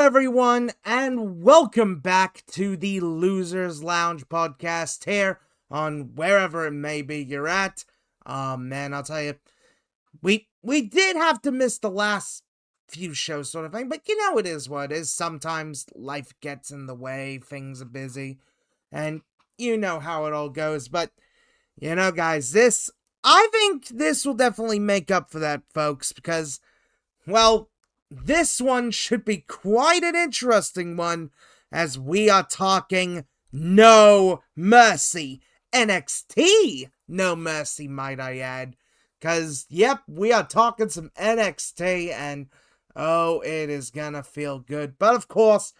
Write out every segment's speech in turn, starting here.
everyone, and welcome back to the Losers Lounge podcast here on wherever it may be you're at. Man, I'll tell you, we did have to miss the last few shows sort of thing, but you know it is what it is. Sometimes life gets in the way, things are busy, and you know how it all goes. But, you know, guys, I think this will definitely make up for that, folks, because, well, this one should be quite an interesting one, as we are talking No Mercy. NXT No Mercy, might I add. Because, yep, we are talking some NXT, and oh, it is gonna feel good. But of course,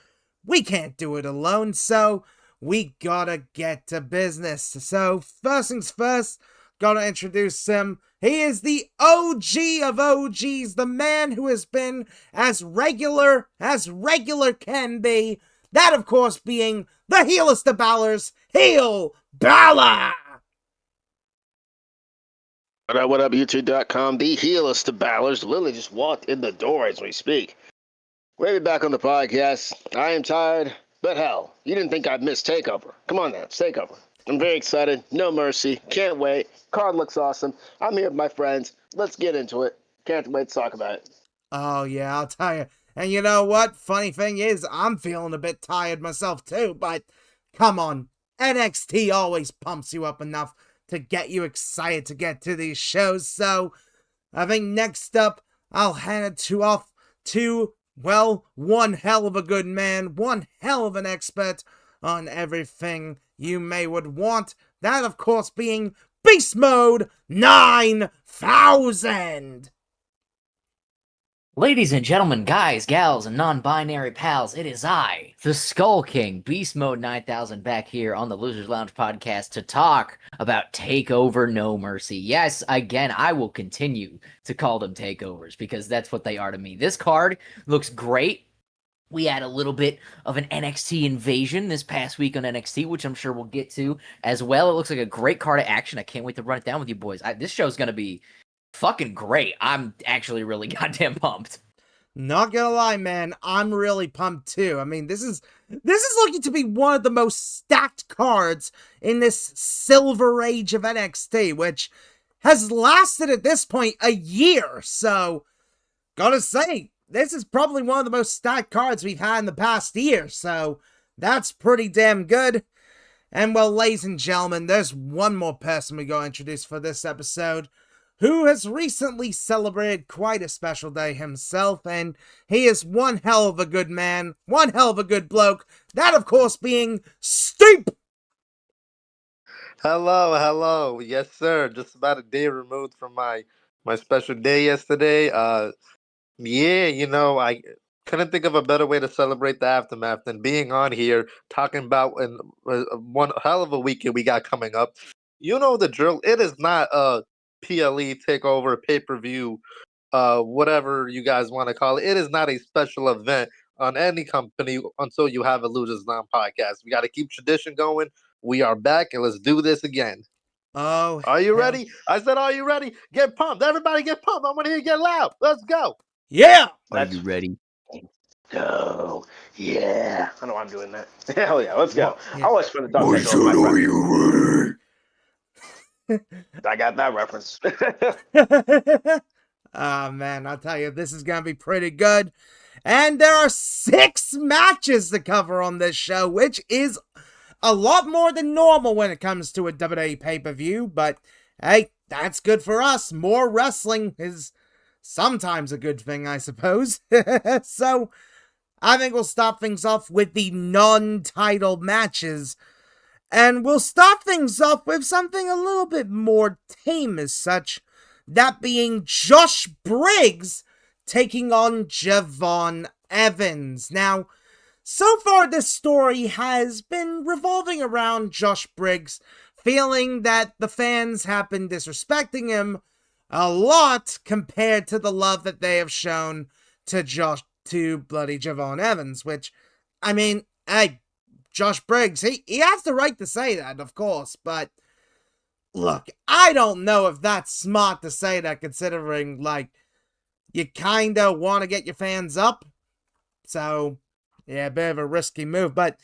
we can't do it alone, so we gotta get to business. So, first things first, gotta introduce him. He is the OG of OGs, the man who has been as regular can be. That, of course, being the heelest of ballers, HeelBalor! What up, YouTube.com, the heelest of ballers. Literally just walked in the door as we speak. We'll be back on the podcast. I am tired, but hell, you didn't think I'd miss TakeOver. Come on now, it's TakeOver. I'm very excited. No mercy. Can't wait. Card looks awesome. I'm here with my friends. Let's get into it. Can't wait to talk about it. Oh, yeah, I'll tell you. And you know what? Funny thing is, I'm feeling a bit tired myself too, but come on. NXT always pumps you up enough to get you excited to get to these shows. So, I think next up, I'll hand it off to, well, one hell of a good man, one hell of an expert on everything you would want. That, of course, being Beast Mode 9000! Ladies and gentlemen, guys, gals, and non-binary pals, it is I, the Skull King, Beast Mode 9000, back here on the Losers Lounge podcast to talk about TakeOver No Mercy. Yes, again, I will continue to call them takeovers because that's what they are to me. This card looks great. We had a little bit of an NXT invasion this past week on NXT, which I'm sure we'll get to as well. It looks like a great card of action. I can't wait to run it down with you boys. This show's going to be fucking great. I'm actually really goddamn pumped. Not gonna lie, man, I'm really pumped too. I mean, this is looking to be one of the most stacked cards in this silver age of NXT, which has lasted at this point a year. So, gotta say, this is probably one of the most stacked cards we've had in the past year. So, that's pretty damn good. And well, ladies and gentlemen, there's one more person we gotta introduce for this episode, who has recently celebrated quite a special day himself, and he is one hell of a good man, one hell of a good bloke, that of course being Steep! Hello. Yes, sir. Just about a day removed from my special day yesterday. I couldn't think of a better way to celebrate the aftermath than being on here talking about one hell of a weekend we got coming up. You know the drill. It is not a PLE takeover, pay-per-view, whatever you guys want to call it. It is not a special event on any company until you have a Losers Lounge podcast. We got to keep tradition going. We are back, and let's do this again. Oh, are you ready? I said, are you ready? Get pumped. Everybody get pumped. I want to hear you get loud. Let's go. Yeah. Are you ready? Go. Yeah. I know I'm doing that. Hell yeah, let's go. Yeah. I always spend the dog. Are you ready? I got that reference. Oh man, I'll tell you, this is gonna be pretty good. And there are 6 matches to cover on this show, which is a lot more than normal when it comes to a WWE pay-per-view, but hey, that's good for us. More wrestling is sometimes a good thing, I suppose. So, I think we'll start things off with the non-title matches. And we'll start things off with something a little bit more tame as such. That being Josh Briggs taking on Javon Evans. Now, so far this story has been revolving around Josh Briggs feeling that the fans have been disrespecting him a lot compared to the love that they have shown to bloody Javon Evans, which, I mean, hey, Josh Briggs, he has the right to say that, of course, but look, I don't know if that's smart to say that considering, like, you kinda want to get your fans up. So, Yeah, a bit of a risky move, but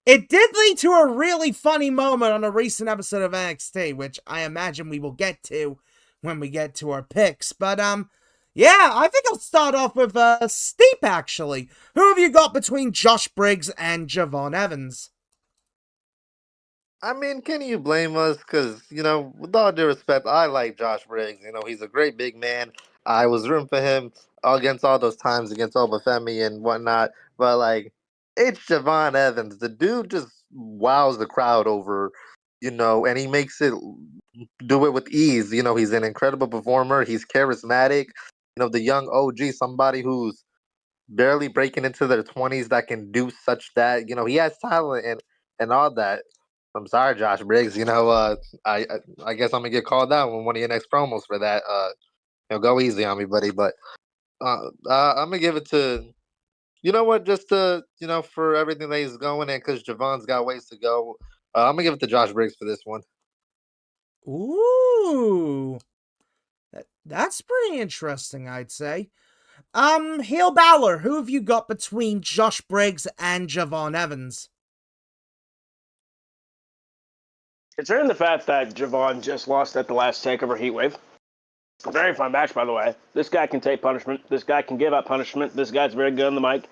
it did lead to a really funny moment on a recent episode of NXT, which I imagine we will get to when we get to our picks. But, yeah, I think I'll start off with, Steep, actually. Who have you got between Josh Briggs and Javon Evans? I mean, can you blame us? Because, with all due respect, I like Josh Briggs. He's a great big man. I was rooting for him against all those times against Obafemi and whatnot. But, like, it's Javon Evans. The dude just wows the crowd over, and he makes it do it with ease. He's an incredible performer. He's charismatic. The young OG, somebody who's barely breaking into their 20s that can do such that. He has talent and all that. I'm sorry, Josh Briggs. I guess I'm gonna get called out on one of your next promos for that. Go easy on me, buddy. But I'm gonna give it to what, just to for everything that he's going in, because Javon's got ways to go. I'm gonna give it to Josh Briggs for this one. Ooh, that's pretty interesting, I'd say. HeelBalor, who have you got between Josh Briggs and Javon Evans? Considering the fact that Javon just lost at the last takeover Heatwave, very fun match, by the way. This guy can take punishment. This guy can give up punishment. This guy's very good on the mic.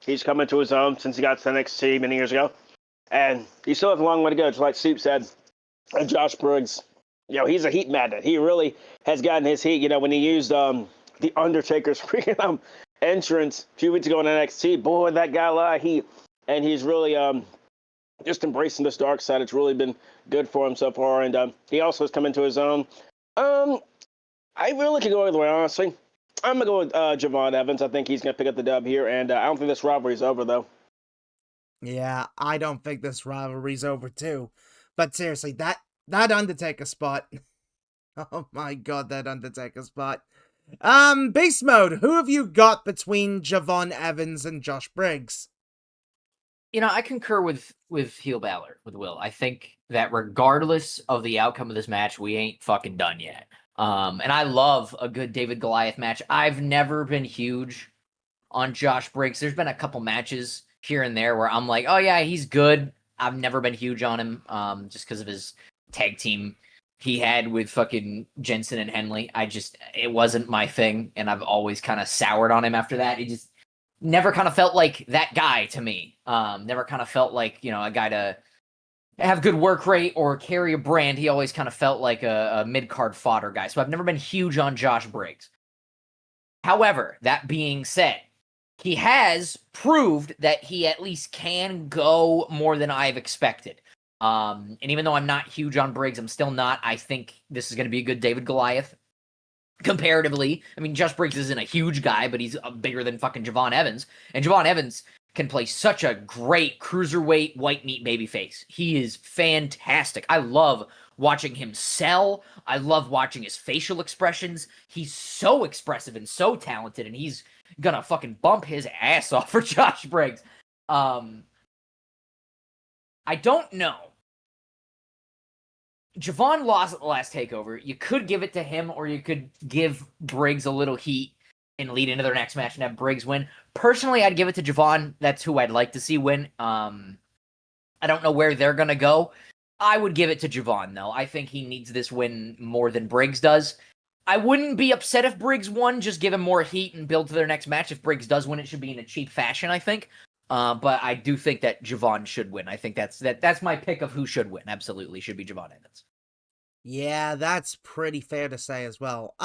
He's come into his own since he got to NXT many years ago. And he still has a long way to go, just like Steve said. And Josh Briggs, he's a heat magnet. He really has gotten his heat. When he used the Undertaker's freaking entrance a few weeks ago in NXT, boy, that guy a lot of heat. And he's really just embracing this dark side. It's really been good for him so far. And he also has come into his own. I really could go either way, honestly. I'm going to go with Javon Evans. I think he's going to pick up the dub here, and I don't think this rivalry's over, though. Yeah, I don't think this rivalry's over, too. But seriously, that Undertaker spot. Oh my god, that Undertaker spot. Beast Mode, who have you got between Javon Evans and Josh Briggs? I concur with HeelBalor, with Will. I think that regardless of the outcome of this match, we ain't fucking done yet. And I love a good David Goliath match. I've never been huge on Josh Briggs. There's been a couple matches here and there where I'm like, oh yeah, he's good. I've never been huge on him, just because of his tag team he had with fucking Jensen and Henley. It wasn't my thing, and I've always kind of soured on him after that. It just never kind of felt like that guy to me. Never kind of felt like, a guy to have good work rate or carry a brand. He always kind of felt like a mid-card fodder guy. So I've never been huge on Josh Briggs. However, that being said, he has proved that he at least can go more than I've expected. And even though I'm not huge on Briggs, I'm still not. I think this is going to be a good David Goliath. Comparatively, I mean, Josh Briggs isn't a huge guy, but he's bigger than fucking Javon Evans. And Javon Evans can play such a great cruiserweight white meat babyface. He is fantastic. I love watching him sell. I love watching his facial expressions. He's so expressive and so talented, and he's gonna fucking bump his ass off for Josh Briggs. I don't know. Javon lost at the last takeover. You could give it to him, or you could give Briggs a little heat and lead into their next match and have Briggs win. Personally, I'd give it to Javon. That's who I'd like to see win. I don't know where they're going to go. I would give it to Javon, though. I think he needs this win more than Briggs does. I wouldn't be upset if Briggs won. Just give him more heat and build to their next match. If Briggs does win, it should be in a cheap fashion, I think. But I do think that Javon should win. I think that's my pick of who should win. Absolutely, should be Javon Evans. Yeah, that's pretty fair to say as well.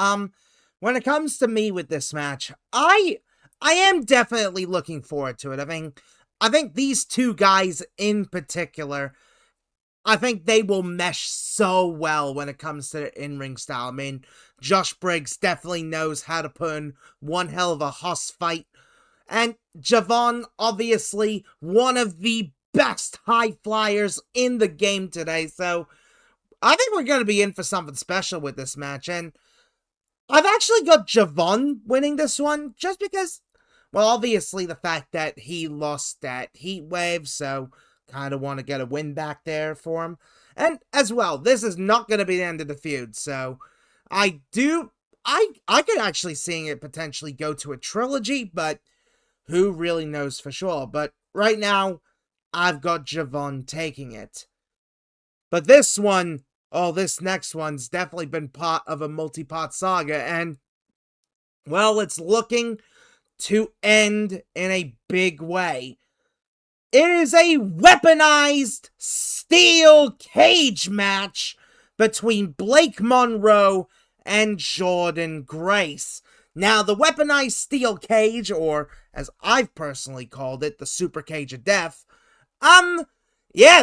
When it comes to me with this match, I am definitely looking forward to it. I think these two guys in particular, I think they will mesh so well when it comes to the in-ring style. I mean, Josh Briggs definitely knows how to put in one hell of a hoss fight. And Javon, obviously, one of the best high flyers in the game today. So I think we're going to be in for something special with this match. And I've actually got Javon winning this one just because, well, obviously the fact that he lost that heat wave. So kind of want to get a win back there for him. And as well, this is not going to be the end of the feud. So I could actually seeing it potentially go to a trilogy, but who really knows for sure. But right now, I've got Javon taking it. But this next one's definitely been part of a multi-part saga, and, well, it's looking to end in a big way. It is a weaponized steel cage match between Blake Monroe and Jordan Grace. Now, the weaponized steel cage, or as I've personally called it, the super cage of death,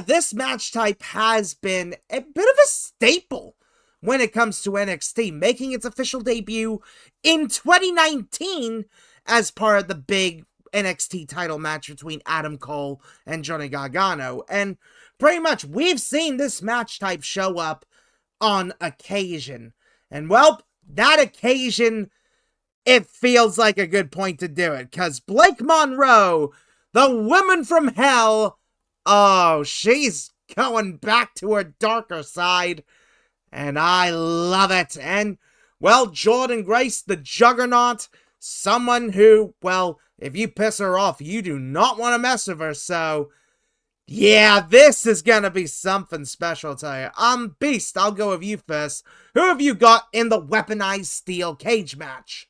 this match type has been a bit of a staple when it comes to NXT, making its official debut in 2019 as part of the big NXT title match between Adam Cole and Johnny Gargano. And pretty much we've seen this match type show up on occasion. And, well, that occasion, it feels like a good point to do it, because Blake Monroe, the woman from hell, she's going back to her darker side, and I love it. And, well, Jordan Grace, the Juggernaut, someone who, well, if you piss her off, you do not want to mess with her, so, yeah, this is gonna be something special, I'll tell you. Beast, I'll go with you first. Who have you got in the weaponized steel cage match?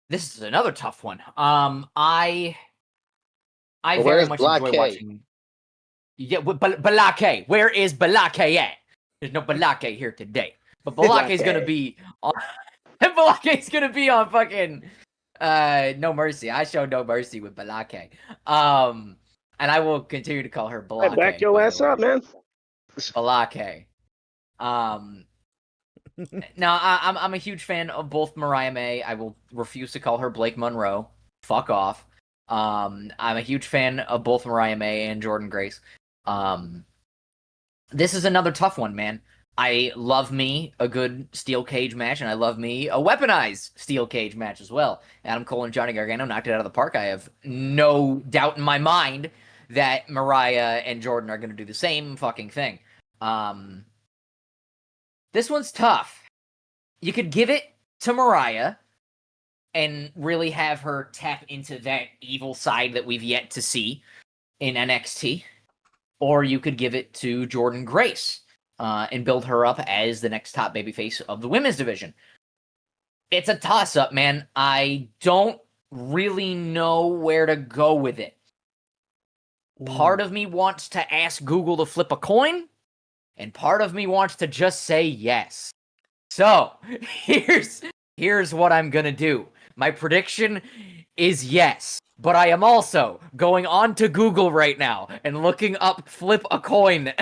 This is another tough one. I But very where's much Black enjoy K? watching. Yeah, Balake. Where is Balake at? There's no Balake here today. But Balake's gonna be on. Balake's gonna be on fucking No Mercy. I show No Mercy with Balake. And I will continue to call her Balake. Back your ass up, man. Balake. Now, I'm a huge fan of both Mariah May. I will refuse to call her Blake Monroe. Fuck off. I'm a huge fan of both Mariah May and Jordan Grace. This is another tough one, man. I love me a good steel cage match, and I love me a weaponized steel cage match as well. Adam Cole and Johnny Gargano knocked it out of the park. I have no doubt in my mind that Mariah and Jordan are going to do the same fucking thing. This one's tough. You could give it to Mariah and really have her tap into that evil side that we've yet to see in NXT. Or you could give it to Jordan Grace and build her up as the next top babyface of the women's division. It's a toss-up, man. I don't really know where to go with it. Part of me wants to ask Google to flip a coin, and part of me wants to just say yes. So, here's what I'm gonna do. My prediction is yes, but I am also going on to Google right now and looking up flip a coin.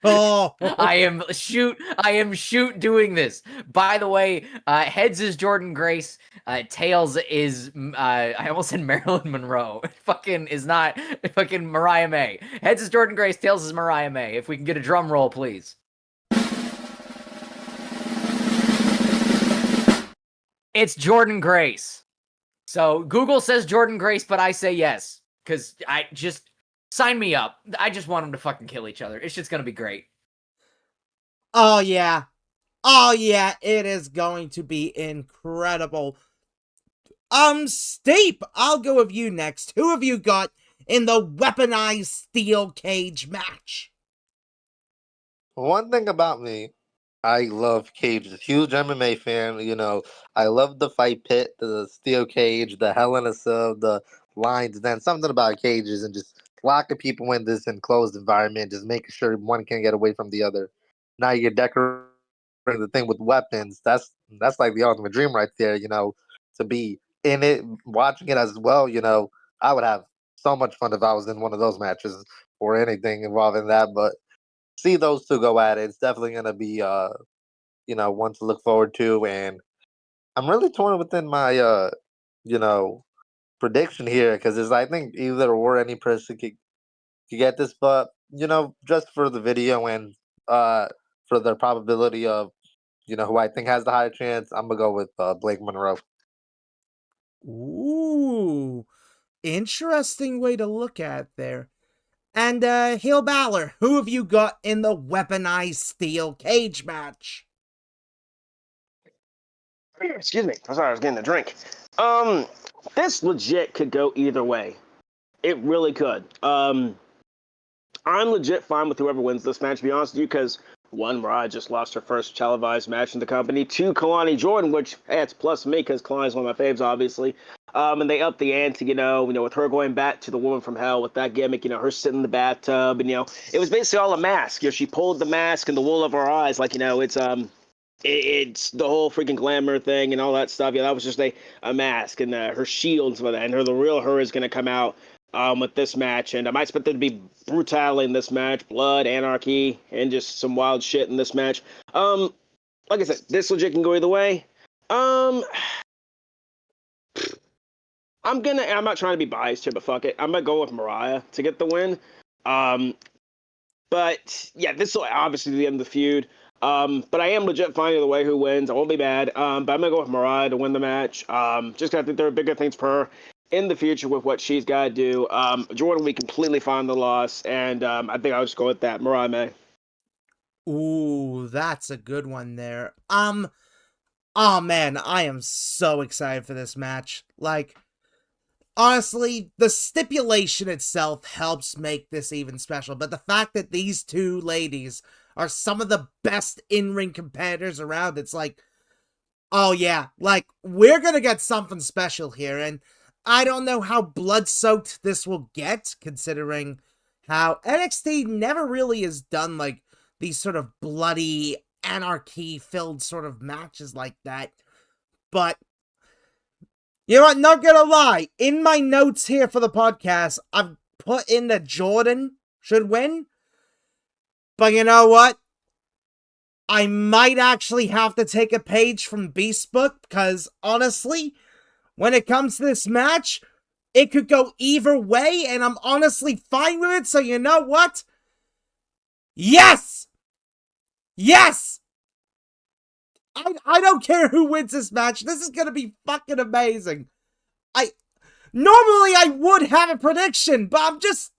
I am shoot doing this. By the way, heads is Jordan Grace, tails is I almost said Marilyn Monroe. Fucking is not fucking Mariah May. Heads is Jordan Grace, tails is Mariah May. If we can get a drum roll, please. It's Jordan Grace. So Google says Jordan Grace, but I say yes. Because I just sign me up. I just want them to fucking kill each other. It's just gonna be great. Oh yeah, it is going to be incredible. Steep, I'll go with you next. Who have you got in the weaponized steel cage match? One thing about me, I love cages. Huge MMA fan. I love the fight pit, the steel cage, the Hell in a Cell, the lines. Then something about cages and just locking people in this enclosed environment, just making sure one can get away from the other. Now you're decorating the thing with weapons. That's like the ultimate dream right there. To be in it, watching it as well. I would have so much fun if I was in one of those matches or anything involving that. But see those two go at it. It's definitely gonna be one to look forward to. And I'm really torn within my prediction here because I think either or any person could get this, but just for the video and for the probability of who I think has the higher chance, I'm gonna go with Blake Monroe. Ooh, interesting way to look at it there. And HeelBalor, who have you got in the weaponized steel cage match? Excuse me. I'm sorry, I was getting a drink. This legit could go either way. It really could. I'm legit fine with whoever wins this match, to be honest with you, because one, Mariah just lost her first televised match in the company. Two, Kalani Jordan, which, hey, it's plus me because Kalani's one of my faves, obviously. And they upped the ante, with her going back to the woman from hell with that gimmick, her sitting in the bathtub, and it was basically all a mask. She pulled the mask and the wool over her eyes, like it's the whole freaking glamour thing and all that stuff. Yeah, that was just a mask, and her shield and stuff like that. And the real her is gonna come out with this match, and I might expect there to be brutality in this match, blood, anarchy, and just some wild shit in this match. Like I said, this legit can go either way. I'm not trying to be biased here, but fuck it, I'm gonna go with Mariah to get the win. But yeah, this will obviously be the end of the feud. But I am legit fine either way who wins. I won't be mad. But I'm gonna go with Mariah to win the match. Just 'cause I think there are bigger things for her in the future with what she's got to do. Jordan, we completely fine the loss, and I think I'll just go with that. Mariah May. Ooh, that's a good one there. Oh man, I am so excited for this match. Like, honestly, the stipulation itself helps make this even special, but the fact that these two ladies are some of the best in-ring competitors around, it's like, oh yeah, like, we're gonna get something special here, and I don't know how blood-soaked this will get, considering how NXT never really has done, like, these sort of bloody, anarchy-filled sort of matches like that, but you know what, not gonna lie, in my notes here for the podcast, I've put in that Jordan should win, but you know what? I might actually have to take a page from Beast Book, because honestly, when it comes to this match, it could go either way, and I'm honestly fine with it, so you know what? Yes! Yes! I don't care who wins this match, this is gonna be fucking amazing. Normally I would have a prediction, but I'm just...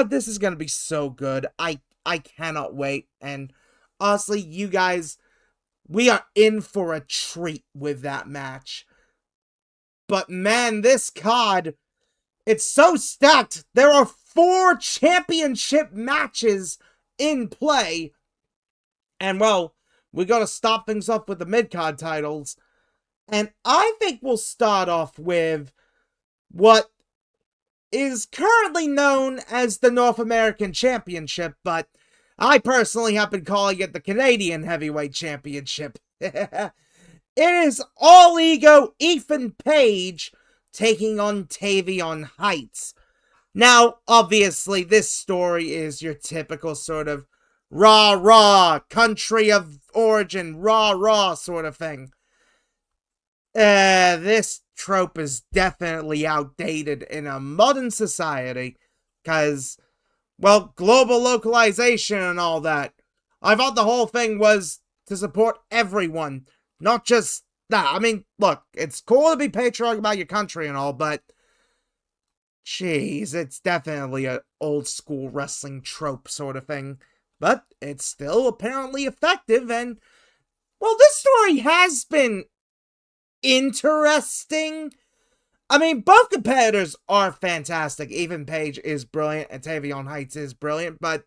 this is gonna be so good. I cannot wait, and honestly, you guys, we are in for a treat with that match. But man, this card, it's so stacked. There are 4 championship matches in play. And well, we gotta stop things off with the mid-card titles. And I think we'll start off with what is currently known as the North American Championship, but I personally have been calling it the Canadian Heavyweight Championship. It is All Ego Ethan Page taking on Tavion Heights. Now, obviously, this story is your typical sort of rah, country of origin, rah sort of thing. This trope is definitely outdated in a modern society, because, well, global localization and all that. I thought the whole thing was to support everyone, not just that. I mean, look, it's cool to be patriotic about your country and all, but jeez, it's definitely an old school wrestling trope sort of thing. But it's still apparently effective, and, well, this story has been interesting. I mean, both competitors are fantastic. Ethan Page is brilliant, and Tavion Heights is brilliant, but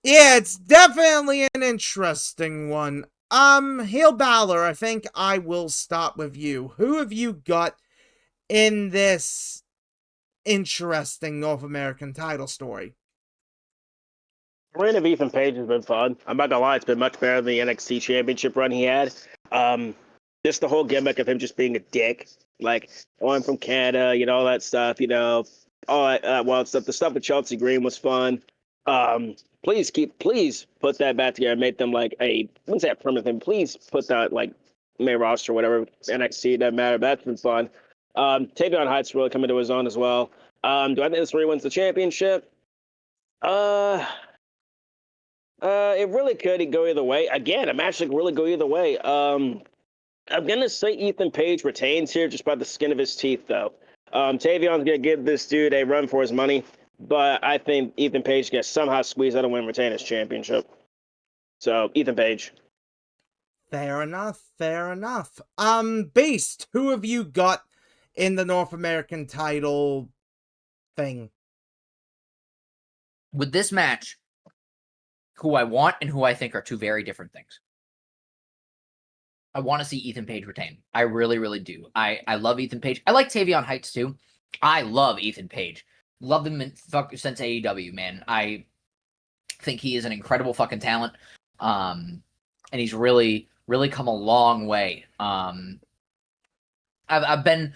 yeah, it's definitely an interesting one. HeelBalor, I think I will start with you. Who have you got in this interesting North American title story? The reign of Ethan Page has been fun. I'm not gonna lie, it's been much better than the NXT Championship run he had. Just the whole gimmick of him just being a dick, like, oh, I'm from Canada, all that stuff, all that wild stuff. The stuff with Chelsea Green was fun. Please put that back together and make them like I wouldn't say a permanent thing. Please put that like main roster, or whatever, NXT, doesn't matter. That's been fun. Tavion Heights really coming to his own as well. Do I think this wins the championship? It really could go either way. Again, a match that could really go either way. I'm gonna say Ethan Page retains here just by the skin of his teeth, though. Tavion's gonna give this dude a run for his money, but I think Ethan Page gonna somehow squeeze out and win and retain his championship. So Ethan Page. Fair enough, fair enough. Beast, who have you got in the North American title thing? With this match, who I want and who I think are two very different things. I want to see Ethan Page retain. I really, really do. I love Ethan Page. I like Tavion Heights too. I love Ethan Page. Loved him since AEW, man. I think he is an incredible fucking talent. And he's really, really come a long way. I've been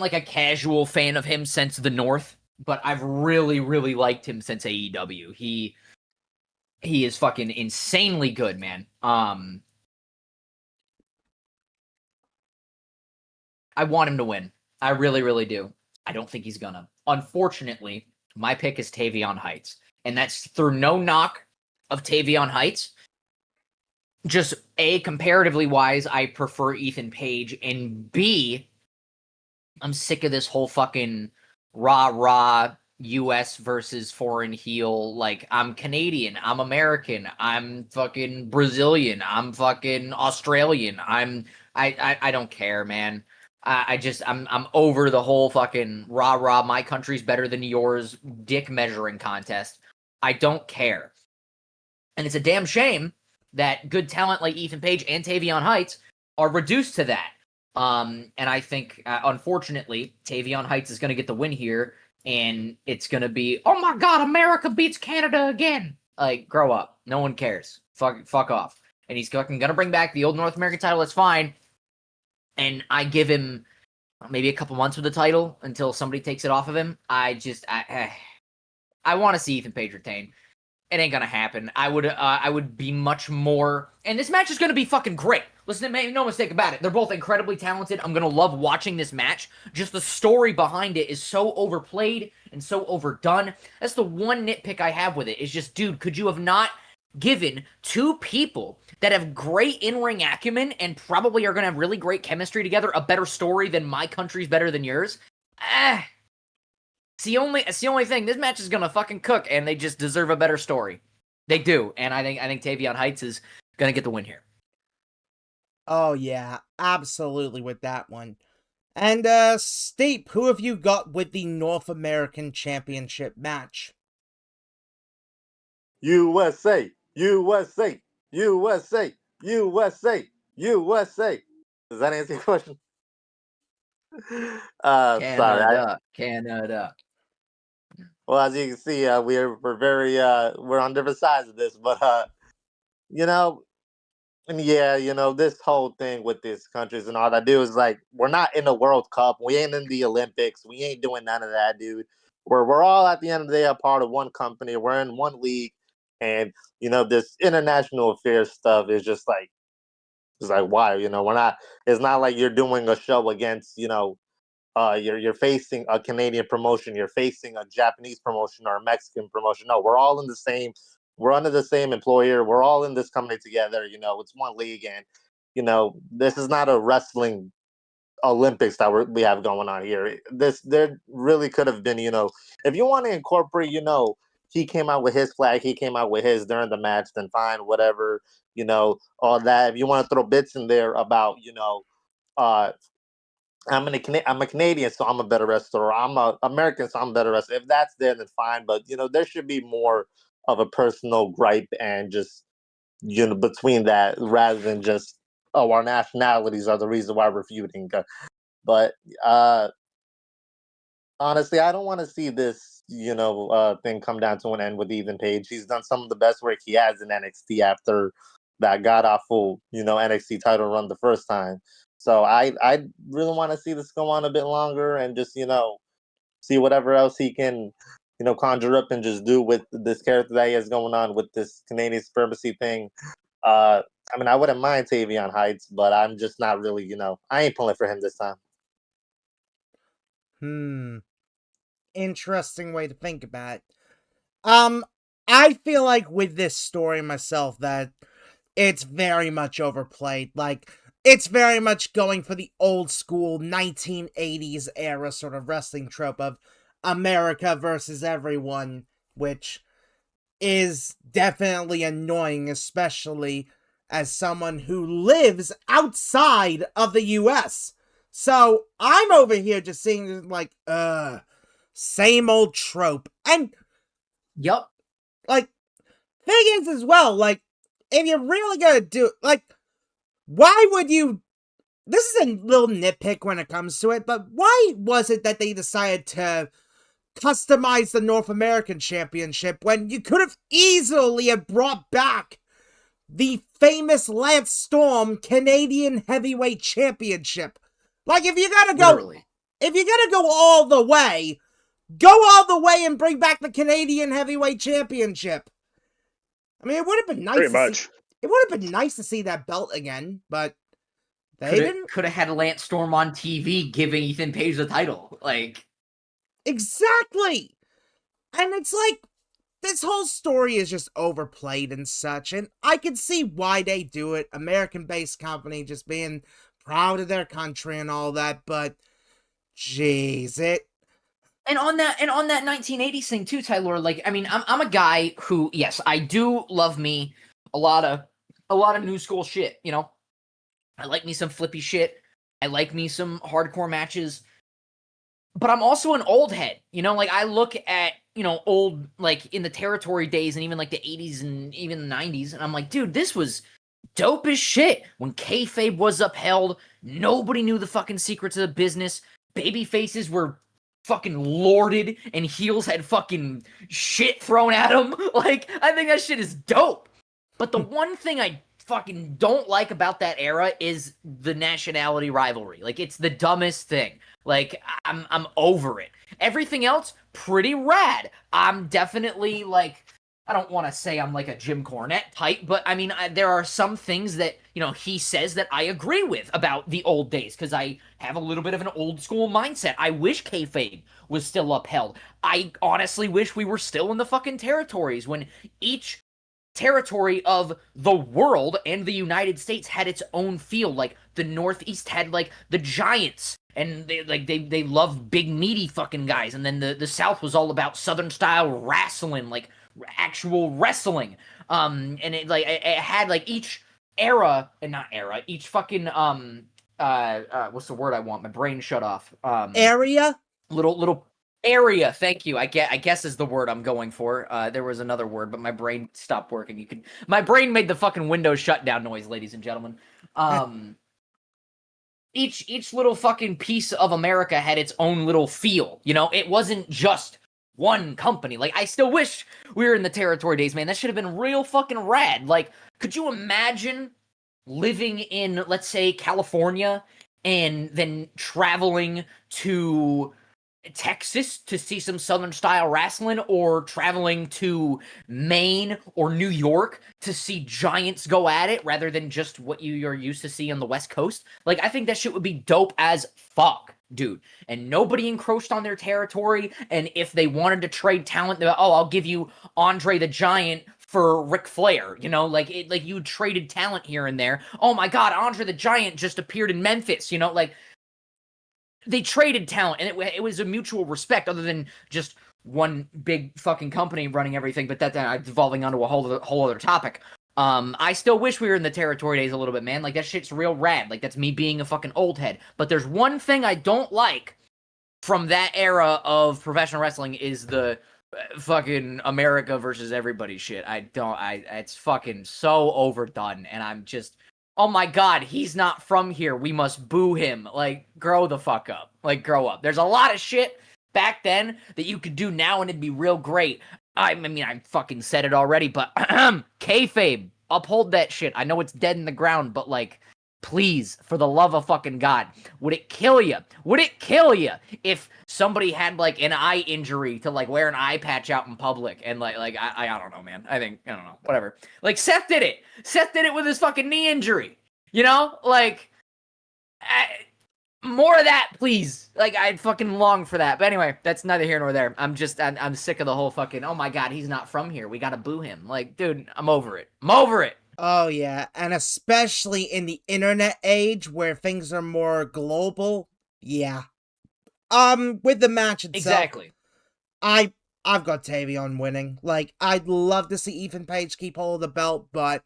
like a casual fan of him since the North, but I've really, really liked him since AEW. He is fucking insanely good, man. I want him to win. I really, really do. I don't think he's gonna. Unfortunately, my pick is Tavion Heights. And that's through no knock of Tavion Heights. Just A, comparatively wise, I prefer Ethan Page. And B, I'm sick of this whole fucking rah-rah US versus foreign heel. Like, I'm Canadian, I'm American, I'm fucking Brazilian, I'm fucking Australian. I don't care, man. I'm over the whole fucking rah-rah, my country's better than yours, dick measuring contest. I don't care. And it's a damn shame that good talent like Ethan Page and Tavion Heights are reduced to that. And I think, unfortunately, Tavion Heights is going to get the win here, and it's going to be, oh my god, America beats Canada again. Like, grow up. No one cares. Fuck off. And he's fucking going to bring back the old North American title. That's fine. And I give him maybe a couple months with the title until somebody takes it off of him. I want to see Ethan Page retain. It ain't gonna happen. I would be much more, and this match is gonna be fucking great. Listen, make no mistake about it. They're both incredibly talented. I'm gonna love watching this match. Just the story behind it is so overplayed and so overdone. That's the one nitpick I have with it. Is just, dude, could you have not given two people that have great in-ring acumen and probably are gonna have really great chemistry together a better story than My Country's Better Than Yours? It's the only thing. This match is gonna fucking cook, and they just deserve a better story. They do, and I think Tavion Heights is gonna get the win here. Oh yeah, absolutely with that one. And Steep, who have you got with the North American Championship match? USA, USA, USA, USA, USA. Does that answer your question? Sorry. Canada. Well, as you can see, we're on different sides of this, but you know, and yeah, this whole thing with these countries and all that, dude, is like we're not in the World Cup, we ain't in the Olympics, we ain't doing none of that, dude. We're all at the end of the day a part of one company, we're in one league, and this international affairs stuff is just like it's like why, we're not. It's not like you're doing a show against you're facing a Canadian promotion, you're facing a Japanese promotion or a Mexican promotion. No, we're all in the same. We're under the same employer. We're all in this company together. It's one league, and this is not a wrestling Olympics that we have going on here. There really could have been, if you want to incorporate, he came out with his flag, he came out with his during the match, then fine, whatever, all that. If you want to throw bits in there about, uh, I'm a Canadian, so I'm a better wrestler. Or I'm a American, so I'm a better wrestler. If that's there, then fine. But there should be more of a personal gripe and just between that rather than just our nationalities are the reason why we're feuding. But honestly, I don't want to see this thing come down to an end with Ethan Page. He's done some of the best work he has in NXT after that god awful NXT title run the first time. So I really want to see this go on a bit longer and just see whatever else he can conjure up and just do with this character that he has going on with this Canadian supremacy thing. I mean, I wouldn't mind Tavion Heights, but I'm just not really I ain't pulling for him this time. Interesting way to think about it. I feel like with this story myself that it's very much overplayed. Like, it's very much going for the old school 1980s era sort of wrestling trope of America versus everyone, which is definitely annoying, especially as someone who lives outside of the US. So I'm over here just seeing like, same old trope. And Yup. like, thing is as well, like, if you're really gonna do like, why would you? This is a little nitpick when it comes to it, but why was it that they decided to customize the North American Championship when you could have easily have brought back the famous Lance Storm Canadian Heavyweight Championship? Like, if you're gonna go all the way, go all the way and bring back the Canadian Heavyweight Championship. I mean, it would have been nice. It would have been nice to see that belt again, but they didn't. Could have had Lance Storm on TV giving Ethan Page the title, like. Exactly! And it's like, this whole story is just overplayed and such, and I can see why they do it. American-based company just being proud of their country and all that, but jeez, And on that 1980s thing too, Tyler, like, I mean, I'm a guy who, yes, I do love me a lot of new school shit, you know? I like me some flippy shit. I like me some hardcore matches. But I'm also an old head, you know? Like, I look at, you know, old, like, in the territory days and even, like, the 80s and even the 90s, and I'm like, dude, this was dope as shit. When kayfabe was upheld, nobody knew the fucking secrets of the business. Baby faces were fucking lorded, and heels had fucking shit thrown at them. Like, I think that shit is dope. But the one thing I fucking don't like about that era is the nationality rivalry. Like, it's the dumbest thing. Like, I'm over it. Everything else, pretty rad. I'm definitely, like, I don't want to say I'm like a Jim Cornette type, but I mean, there are some things that, you know, he says that I agree with about the old days, because I have a little bit of an old school mindset. I wish kayfabe was still upheld. I honestly wish we were still in the fucking territories when each territory of the world and the United States had its own feel. Like, the Northeast had, like, the Giants, and they love big meaty fucking guys, and then the South was all about Southern style wrestling, like actual wrestling. And it had like each era, and not era, each fucking what's the word I want? My brain shut off. area? Little area, thank you. I guess is the word I'm going for. There was another word, but my brain stopped working. My brain made the fucking Windows shutdown noise, ladies and gentlemen. Each little fucking piece of America had its own little feel. You know, it wasn't just one company. Like, I still wish we were in the territory days, man. That should have been real fucking rad. Like, could you imagine living in, let's say, California and then traveling to Texas to see some Southern style wrestling, or traveling to Maine or New York to see giants go at it rather than just what you're used to see on the West Coast? Like, I think that shit would be dope as fuck, dude. And nobody encroached on their territory. And if they wanted to trade talent, they're like, oh, I'll give you Andre the Giant for Ric Flair, you know, like you traded talent here and there. Oh my God, Andre the Giant just appeared in Memphis, you know, like, they traded talent, and it was a mutual respect, other than just one big fucking company running everything. But that's devolving onto a whole other topic. I still wish we were in the territory days a little bit, man. Like, that shit's real rad. Like, that's me being a fucking old head. But there's one thing I don't like from that era of professional wrestling is the fucking America versus everybody shit. It's fucking so overdone, and I'm just, oh my God, he's not from here, we must boo him. Like, grow the fuck up. Like, grow up. There's a lot of shit back then that you could do now and it'd be real great. I mean, I fucking said it already, but kayfabe, uphold that shit. I know it's dead in the ground, but like, please, for the love of fucking God, would it kill you? Would it kill you if somebody had like an eye injury to like wear an eye patch out in public? And like I don't know, man. I don't know, whatever. Like, Seth did it. Seth did it with his fucking knee injury. You know, like, more of that, please. Like, I'd fucking long for that. But anyway, that's neither here nor there. I'm sick of the whole fucking, oh my God, he's not from here, we gotta boo him. Like, dude, I'm over it. I'm over it. Oh yeah, and especially in the internet age where things are more global. Yeah. With the match itself. Exactly. I've got Tavion winning. Like, I'd love to see Ethan Page keep hold of the belt, but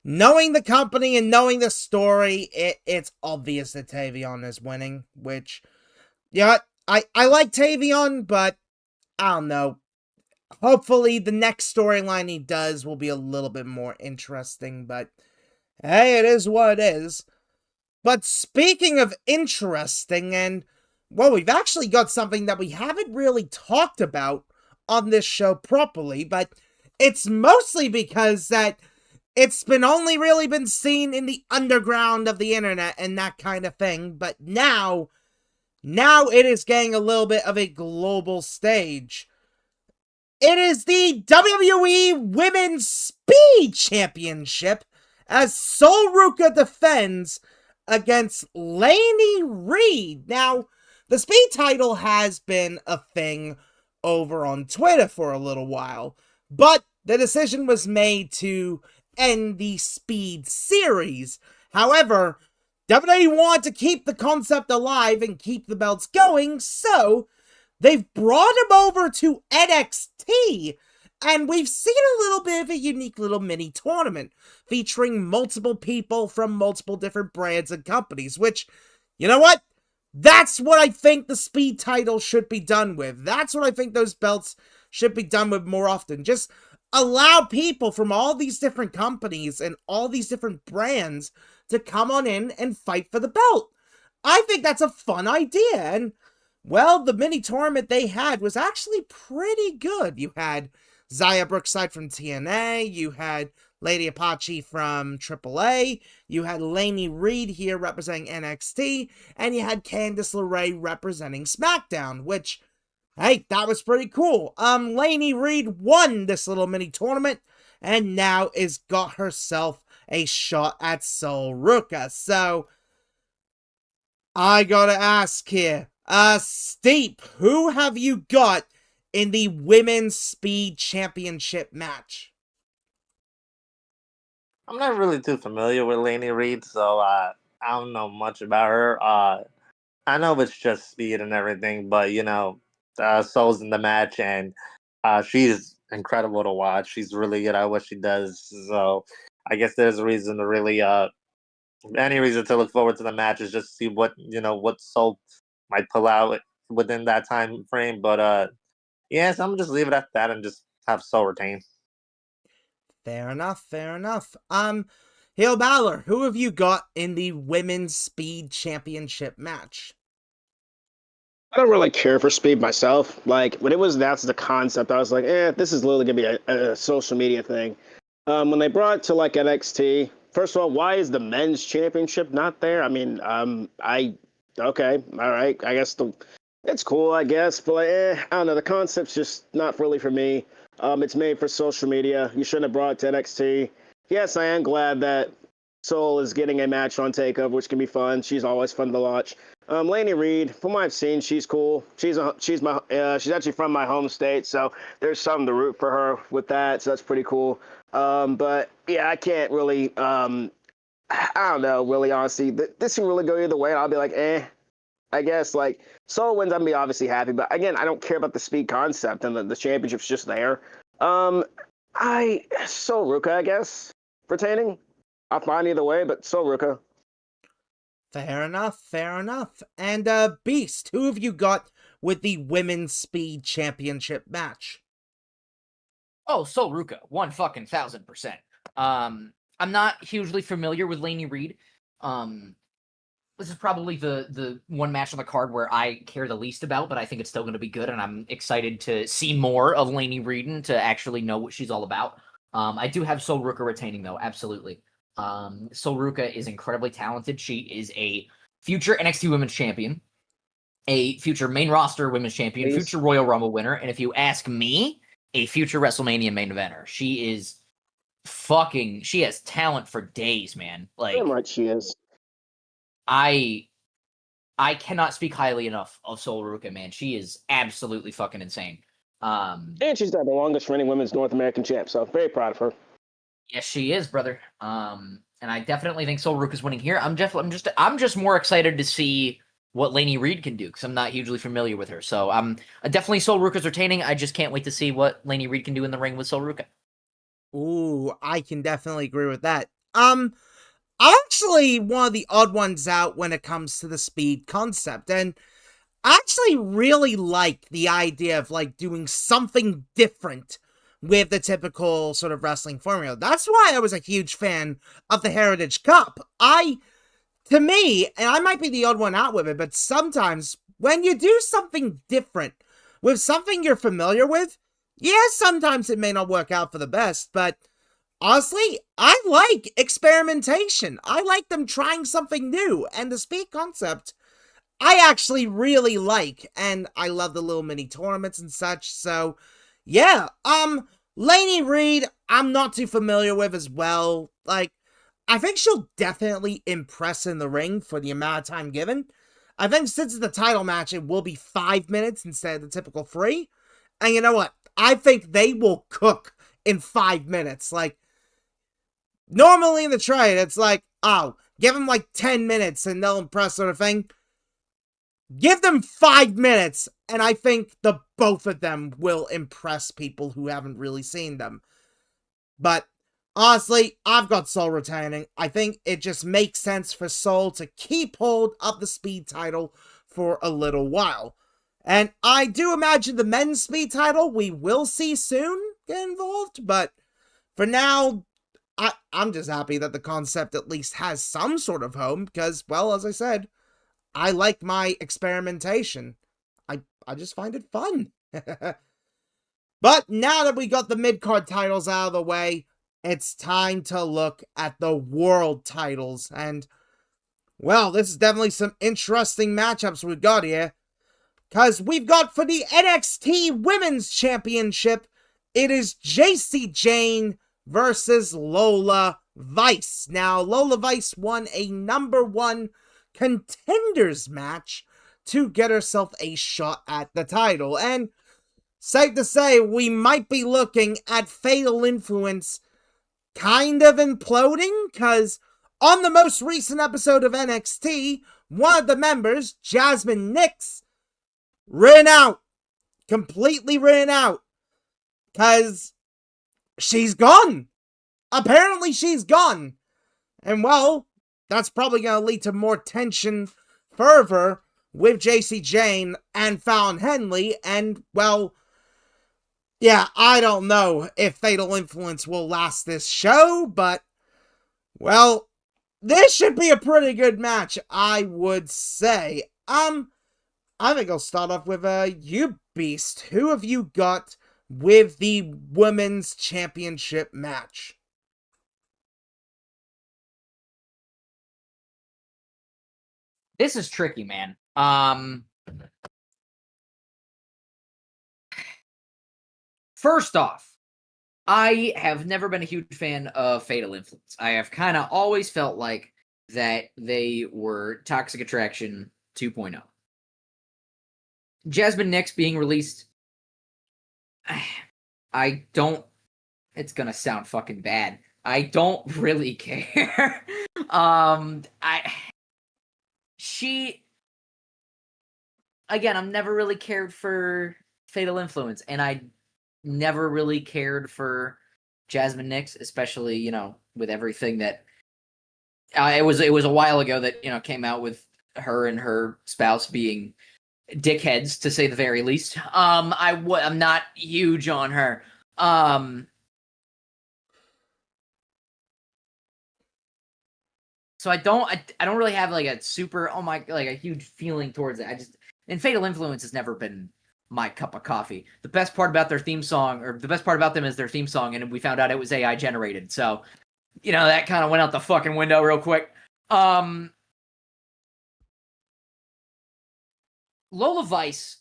knowing the company and knowing the story, it's obvious that Tavion is winning, which, yeah, I like Tavion, but I don't know. Hopefully the next storyline he does will be a little bit more interesting, but hey, it is what it is. But speaking of interesting, and well, we've actually got something that we haven't really talked about on this show properly, but it's mostly because that it's been only really been seen in the underground of the internet and that kind of thing, but now it is getting a little bit of a global stage. It is the WWE Women's Speed Championship as Sol Ruka defends against Lainey Reed. Now, the Speed title has been a thing over on Twitter for a little while, but the decision was made to end the Speed series. However, WWE wanted to keep the concept alive and keep the belts going, so they've brought him over to NXT, and we've seen a little bit of a unique little mini tournament featuring multiple people from multiple different brands and companies, which, you know what? That's what I think the Speed title should be done with. That's what I think those belts should be done with more often. Just allow people from all these different companies and all these different brands to come on in and fight for the belt. I think that's a fun idea, and well, the mini tournament they had was actually pretty good. You had Zaya Brookside from TNA, you had Lady Apache from AAA, you had Lainey Reed here representing NXT, and you had Candice LeRae representing SmackDown, which, hey, that was pretty cool. Lainey Reed won this little mini tournament, and now is got herself a shot at Sol Ruka. So, I gotta ask here, Steep, who have you got in the Women's Speed Championship match? I'm not really too familiar with Lainey Reed, so I don't know much about her. I know it's just speed and everything, but Soul's in the match, and she's incredible to watch. She's really good at what she does. So I guess there's a reason to really any reason to look forward to the match is just see what Soul might pull out within that time frame. But yeah, so I'm just leave it at that and just have Soul retain. Fair enough, fair enough. HeelBalor, who have you got in the Women's Speed Championship match? I don't really care for speed myself. Like when it was announced as a concept, I was like, this is literally gonna be a social media thing. When they brought it to like NXT, first of all, why is the men's championship not there? I mean, okay, all right, I guess it's cool, I guess, but like, I don't know, the concept's just not really for me. It's made for social media. You shouldn't have brought it to NXT. Yes, I am glad that Soul is getting a match on Takeover, which can be fun. She's always fun to watch. Lainey Reed, from what I've seen, she's cool. She's actually from my home state, so there's something to root for her with that. So that's pretty cool. But yeah, I can't really. I don't know, really, honestly. This can really go either way, and I'll be like, I guess like Soul wins, I'm gonna be obviously happy. But again, I don't care about the speed concept, and the championship's just there. Soul Ruka, I guess, retaining. I'm fine either way, but Soul Ruka. Fair enough, fair enough. And, Beast, who have you got with the Women's Speed Championship match? Oh, Sol Ruka, 1,000%. I'm not hugely familiar with Lainey Reed. This is probably the one match on the card where I care the least about, but I think it's still going to be good, and I'm excited to see more of Lainey Reed and to actually know what she's all about. I do have Sol Ruka retaining, though, absolutely. Sol Ruka is incredibly talented. She is a future NXT Women's Champion, a future main roster Women's Champion, Please. future Royal Rumble winner, and if you ask me, a future WrestleMania main eventer. She is she has talent for days, man. Like, Damn right she is. I cannot speak highly enough of Sol Ruka, man. She is absolutely fucking insane. And she's got the longest reigning women's North American champ, so very proud of her. Yes, she is, brother. And I definitely think Sol Ruka's winning here. I'm just more excited to see what Lainey Reed can do because I'm not hugely familiar with her. So I'm definitely Sol Ruka's retaining. I just can't wait to see what Lainey Reed can do in the ring with Sol Ruka. Ooh, I can definitely agree with that. I'm actually one of the odd ones out when it comes to the speed concept, and I actually really like the idea of, like, doing something different with the typical sort of wrestling formula. That's why I was a huge fan of the Heritage Cup. To me, and I might be the odd one out with it, but sometimes when you do something different with something you're familiar with, yeah, sometimes it may not work out for the best, but honestly, I like experimentation. I like them trying something new, and the speed concept I actually really like, and I love the little mini tournaments and such, so yeah, Lainey Reed, I'm not too familiar with as well. Like, I think she'll definitely impress in the ring for the amount of time given. I think since it's the title match, it will be 5 minutes instead of the typical 3. And you know what? I think they will cook in 5 minutes. Like, normally in the trade, it's like, oh, give them like 10 minutes and they'll impress sort of thing. Give them 5 minutes, and I think the both of them will impress people who haven't really seen them. But honestly, I've got Soul retaining. I think it just makes sense for Soul to keep hold of the speed title for a little while. And I do imagine the men's speed title we will see soon get involved, but for now, I'm just happy that the concept at least has some sort of home, because, well, as I said, I like my experimentation. I just find it fun. But now that we got the mid-card titles out of the way, it's time to look at the world titles. And, well, this is definitely some interesting matchups we've got here. Because we've got for the NXT Women's Championship, it is JC Jane versus Lola Vice. Now, Lola Vice won a #1 contenders match to get herself a shot at the title. And safe to say, we might be looking at Fatal Influence kind of imploding, because on the most recent episode of NXT, one of the members, Jasmine Nix, ran out. Completely ran out. Because she's gone. Apparently she's gone. And well, that's probably going to lead to more tension further with JC Jane and Fallon Henley. And, well, yeah, I don't know if Fatal Influence will last this show, but, well, this should be a pretty good match, I would say. I think I'll start off with you, Beast. Who have you got with the Women's Championship match? This is tricky, man. First off, I have never been a huge fan of Fatal Influence. I have kind of always felt like that they were Toxic Attraction 2.0. Jasmine Nix being released, I don't, it's gonna sound fucking bad. I don't really care. Again, I've never really cared for Fatal Influence, and I never really cared for Jasmine Nix, especially, you know, with everything that it was a while ago that, you know, came out with her and her spouse being dickheads, to say the very least. I'm not huge on her. So I don't really have like a super like a huge feeling towards it. And Fatal Influence has never been my cup of coffee. The best part about their theme song, or the best part about them, is their theme song, and we found out it was AI generated. So, you know, that kind of went out the fucking window real quick. Lola Vice,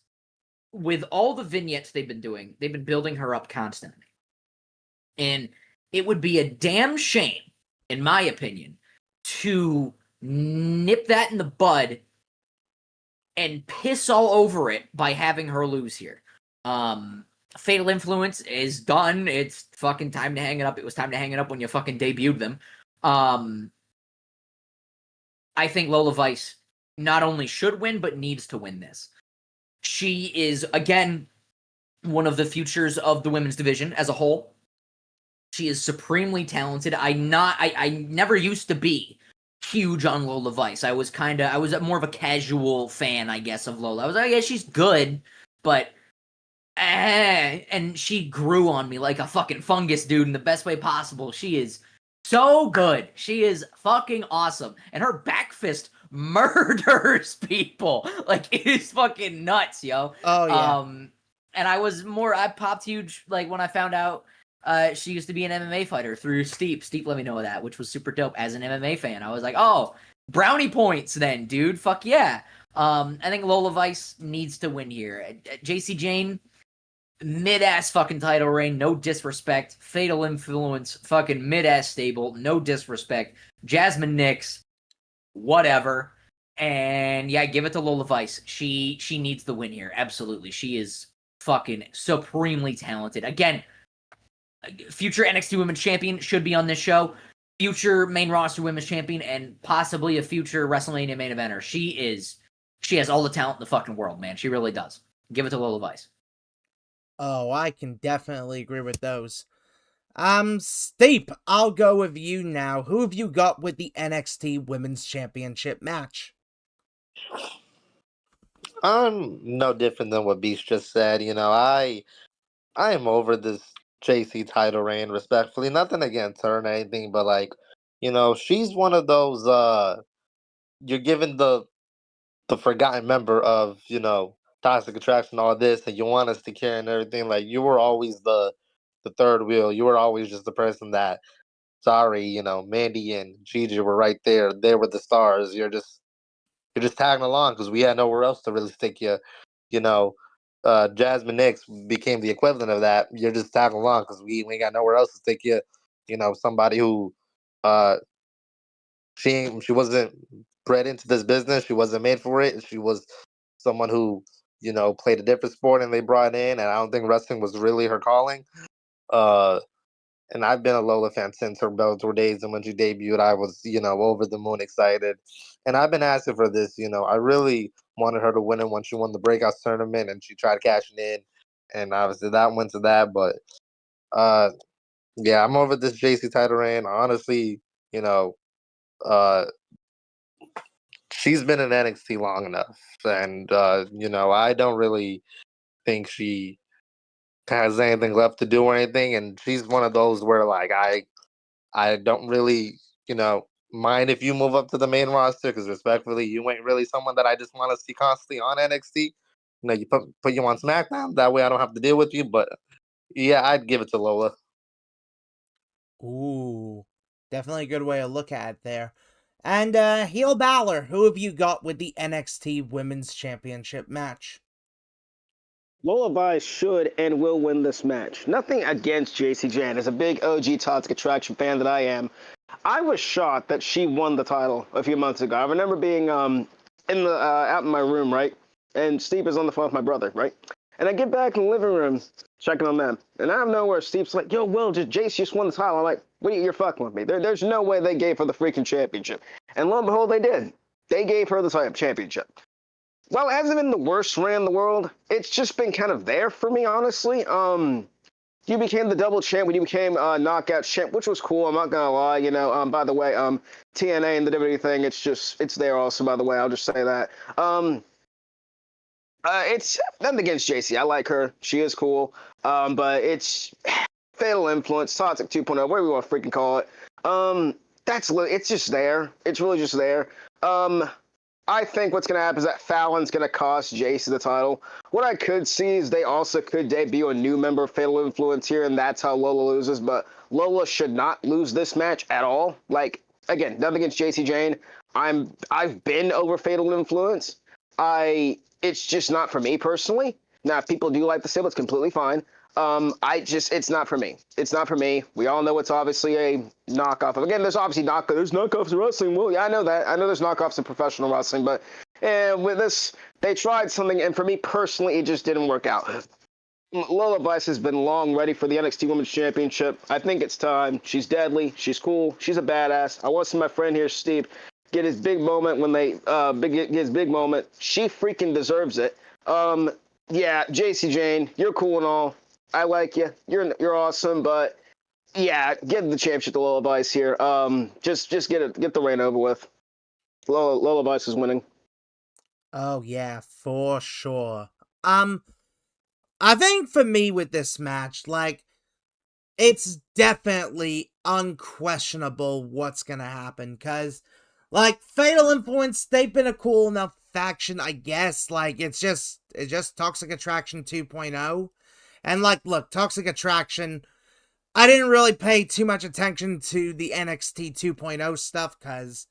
with all the vignettes they've been doing, they've been building her up constantly. And it would be a damn shame, in my opinion, to nip that in the bud and piss all over it by having her lose here. Fatal Influence is done. It's fucking time to hang it up. It was time to hang it up when you fucking debuted them. I think Lola Vice not only should win, but needs to win this. She is, again, one of the futures of the women's division as a whole. She is supremely talented. I never used to be huge on Lola Vice. I was more of a casual fan, I guess, of Lola. I was like, yeah, she's good, but and she grew on me like a fucking fungus, dude, in the best way possible. She is so good. She is fucking awesome. And her back fist murders people. Like, it is fucking nuts, yo. Oh, yeah. And I popped huge, like, when I found out she used to be an MMA fighter through Steep. Steep let me know that, which was super dope as an MMA fan. I was like, oh, brownie points then, dude. Fuck yeah. I think Lola Vice needs to win here. JC Jane, mid-ass fucking title reign, no disrespect. Fatal Influence, fucking mid-ass stable, no disrespect. Jasmine Nix, whatever. And yeah, give it to Lola Vice. She needs the win here. Absolutely. She is fucking supremely talented. Again, future NXT Women's Champion should be on this show. Future main roster Women's Champion and possibly a future WrestleMania main eventer. She has all the talent in the fucking world, man. She really does. Give it to Lola Vice. Oh, I can definitely agree with those. Steep, I'll go with you now. Who have you got with the NXT Women's Championship match? No different than what Beast just said. I am over this JC title reign, respectfully. Nothing against her or anything, but like, she's one of those you're given the forgotten member of, Toxic Attraction, all this, and you want us to care and everything. Like, you were always the third wheel. You were always just the person that, sorry, Mandy and Gigi were right there. They were the stars. You're just tagging along because we had nowhere else to really stick you. You know, Jasmine Nix became the equivalent of that. You're just tagging along because we ain't got nowhere else to stick you. Somebody who uh, she wasn't bred into this business. She wasn't made for it. She was someone who played a different sport and they brought in. And I don't think wrestling was really her calling. Uh, and I've been a Lola fan since her Bellator days, and when she debuted, I was, over the moon excited. And I've been asking for this, I really wanted her to win it when she won the Breakouts tournament, and she tried cashing in, and obviously that went to that. But yeah, I'm over this JC title reign. Honestly, uh, she's been in NXT long enough, and I don't really think she has anything left to do or anything. And she's one of those where like I don't really, mind if you move up to the main roster because respectfully, you ain't really someone that I just want to see constantly on NXT. You put you on SmackDown. That way I don't have to deal with you. But yeah, I'd give it to Lola. Ooh, definitely a good way to look at it there. And HeelBalor, who have you got with the NXT Women's Championship match? Lola Vice should and will win this match. Nothing against JC Jan. As a big OG Toxic Attraction fan that I am, I was shocked that she won the title a few months ago. I remember being in the out in my room, right? And Steve is on the phone with my brother, right? And I get back in the living room checking on them. And out of nowhere, Steve's like, yo, Will, JC just won the title. I'm like, what, you're fucking with me. There's no way they gave her the freaking championship. And lo and behold, they did. They gave her the championship. Well, it hasn't been the worst reign in the world. It's just been kind of there for me, honestly. You became the double champ when you became knockout champ, which was cool. I'm not gonna lie. By the way, TNA and the WWE thing, it's there also. By the way, I'll just say that. It's nothing against JC. I like her. She is cool. But it's Fatal Influence, Toxic 2.0, whatever you want to freaking call it. It's just there. It's really just there. I think what's going to happen is that Fallon's going to cost Jace the title. What I could see is they also could debut a new member of Fatal Influence here, and that's how Lola loses. But Lola should not lose this match at all. Like, again, nothing against JC Jane. I've been over Fatal Influence. It's just not for me personally. Now, if people do like the stable, it's completely fine. It's not for me. It's not for me. We all know it's obviously a knockoff. Again, there's obviously there's knockoffs in wrestling. Well, yeah, I know that. I know there's knockoffs in professional wrestling, but with this, they tried something, and for me personally, it just didn't work out. Lola Vice has been long ready for the NXT Women's Championship. I think it's time. She's deadly. She's cool. She's a badass. I want to see my friend here, Steve, get his big moment when they get his big moment. She freaking deserves it. Yeah, JC Jane, you're cool and all. I like you. You're awesome, but Yeah, give the championship to Lola Vice here. Just get the reign over with. Lola Vice is winning. Oh yeah, for sure. I think for me with this match, like, it's definitely unquestionable what's gonna happen, cause like Fatal Influence, they've been a cool enough faction, I guess. Like it's just Toxic Attraction 2.0. And like, look, Toxic Attraction, I didn't really pay too much attention to the NXT 2.0 stuff, cause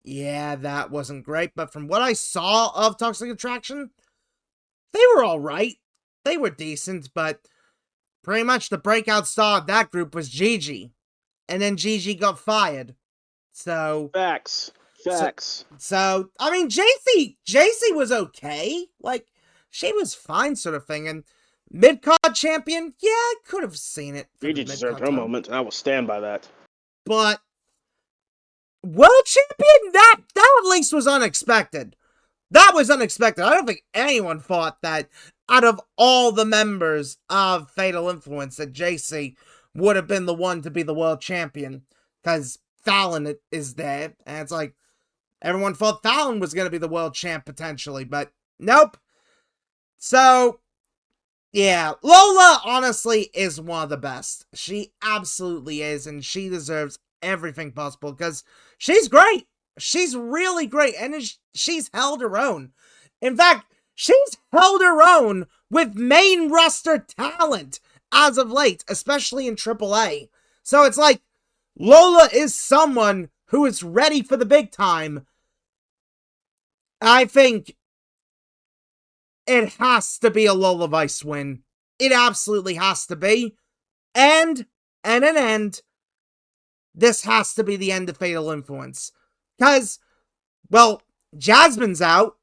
yeah, that wasn't great. But from what I saw of Toxic Attraction, they were alright. They were decent, but pretty much the breakout star of that group was Gigi. And then Gigi got fired. So Facts. So I mean JC was okay. Like, she was fine sort of thing. And mid-card champion, yeah, I could have seen it. Gigi deserved her moment, and I will stand by that. But world champion, that at least was unexpected. That was unexpected. I don't think anyone thought that out of all the members of Fatal Influence that JC would have been the one to be the world champion. Because Fallon is there. And it's like, everyone thought Fallon was going to be the world champ potentially. But nope. So, yeah. Lola, honestly, is one of the best. She absolutely is. And she deserves everything possible. Because she's great. She's really great, and she's held her own. In fact, she's held her own with main roster talent as of late, especially in AAA. So it's like, Lola is someone who is ready for the big time. I think it has to be a Lola Vice win. It absolutely has to be. And an end, this has to be the end of Fatal Influence. Because, well, Jasmine's out,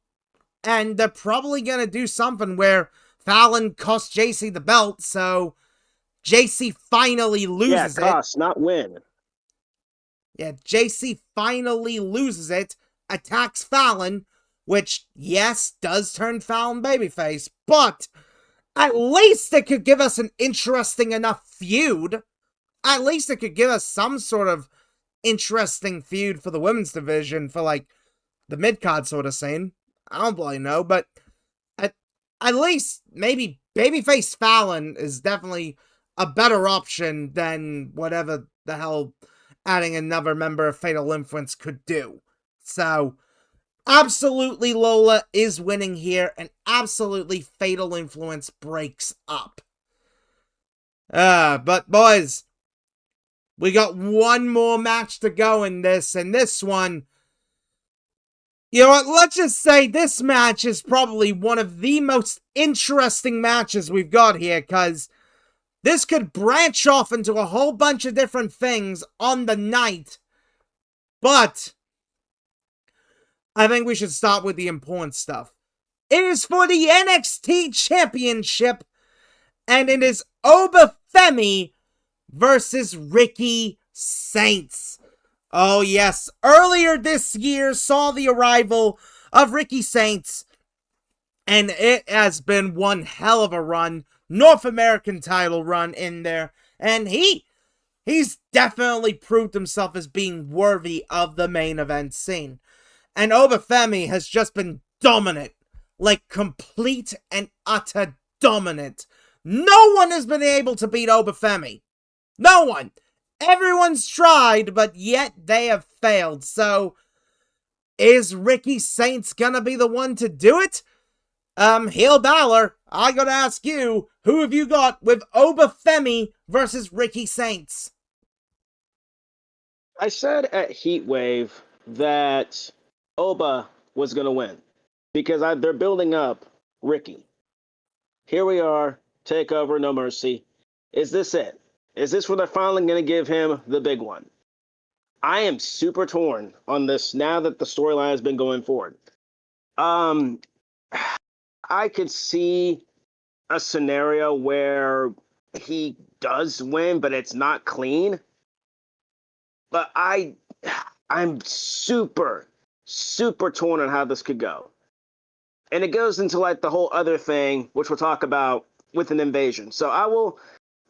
and they're probably going to do something where Fallon costs JC the belt, so JC finally loses it. Yeah, cost, not win. Yeah, JC finally loses it, attacks Fallon, which, yes, does turn Fallon babyface, but at least it could give us an interesting enough feud. At least it could give us some sort of interesting feud for the women's division for like the mid-card sort of scene. I don't really know, but at least maybe babyface Fallon is definitely a better option than whatever the hell adding another member of Fatal Influence could do. So absolutely Lola is winning here, and absolutely Fatal Influence breaks up. But boys, we got one more match to go in this, and this one, you know what, let's just say this match is probably one of the most interesting matches we've got here, because this could branch off into a whole bunch of different things on the night, but I think we should start with the important stuff. It is for the NXT Championship, and it is Obafemi versus Ricky Saints. Oh yes, earlier this year saw the arrival of Ricky Saints, and it has been one hell of a run, North American title run in there, and he's definitely proved himself as being worthy of the main event scene. And Obafemi has just been dominant, like complete and utter dominant. No one has been able to beat Obafemi. No one. Everyone's tried, but yet they have failed. So, is Ricky Saints gonna be the one to do it? HeelBalor, I gotta ask you, who have you got with Obafemi versus Ricky Saints? I said at Heatwave that Oba was gonna win because they're building up Ricky. Here we are, takeover, no mercy. Is this it? Is this where they're finally going to give him the big one? I am super torn on this now that the storyline has been going forward. I could see a scenario where he does win, but it's not clean. But I'm super torn on how this could go. And it goes into like the whole other thing, which we'll talk about with an invasion. So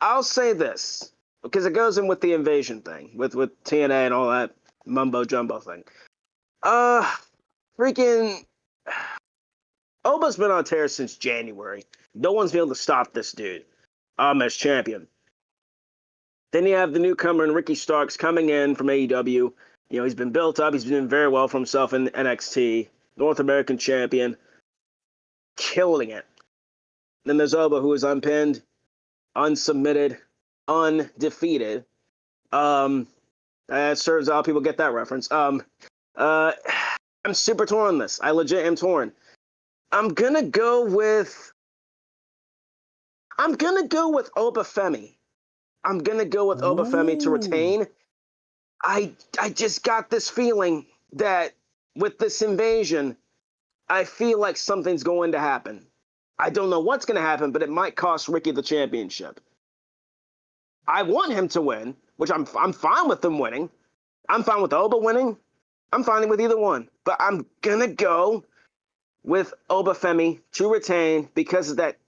I'll say this. because it goes in with the invasion thing, with TNA and all that mumbo jumbo thing. Freaking Oba's been on tear since January. No one's been able to stop this dude. As champion. Then you have the newcomer and Ricky Starks coming in from AEW. He's been built up. He's been doing very well for himself in NXT. North American champion. Killing it. Then there's Oba, who is unpinned, unsubmitted, undefeated. It serves all people get that reference. I'm super torn on this. I legit am torn. I'm gonna go with Obafemi. I'm gonna go with Obafemi to retain. I just got this feeling that with this invasion, I feel like something's going to happen. I don't know what's going to happen, but it might cost Ricky the championship. I want him to win, which I'm fine with him winning. I'm fine with Oba winning. I'm fine with either one. But I'm gonna go with Obafemi to retain because of that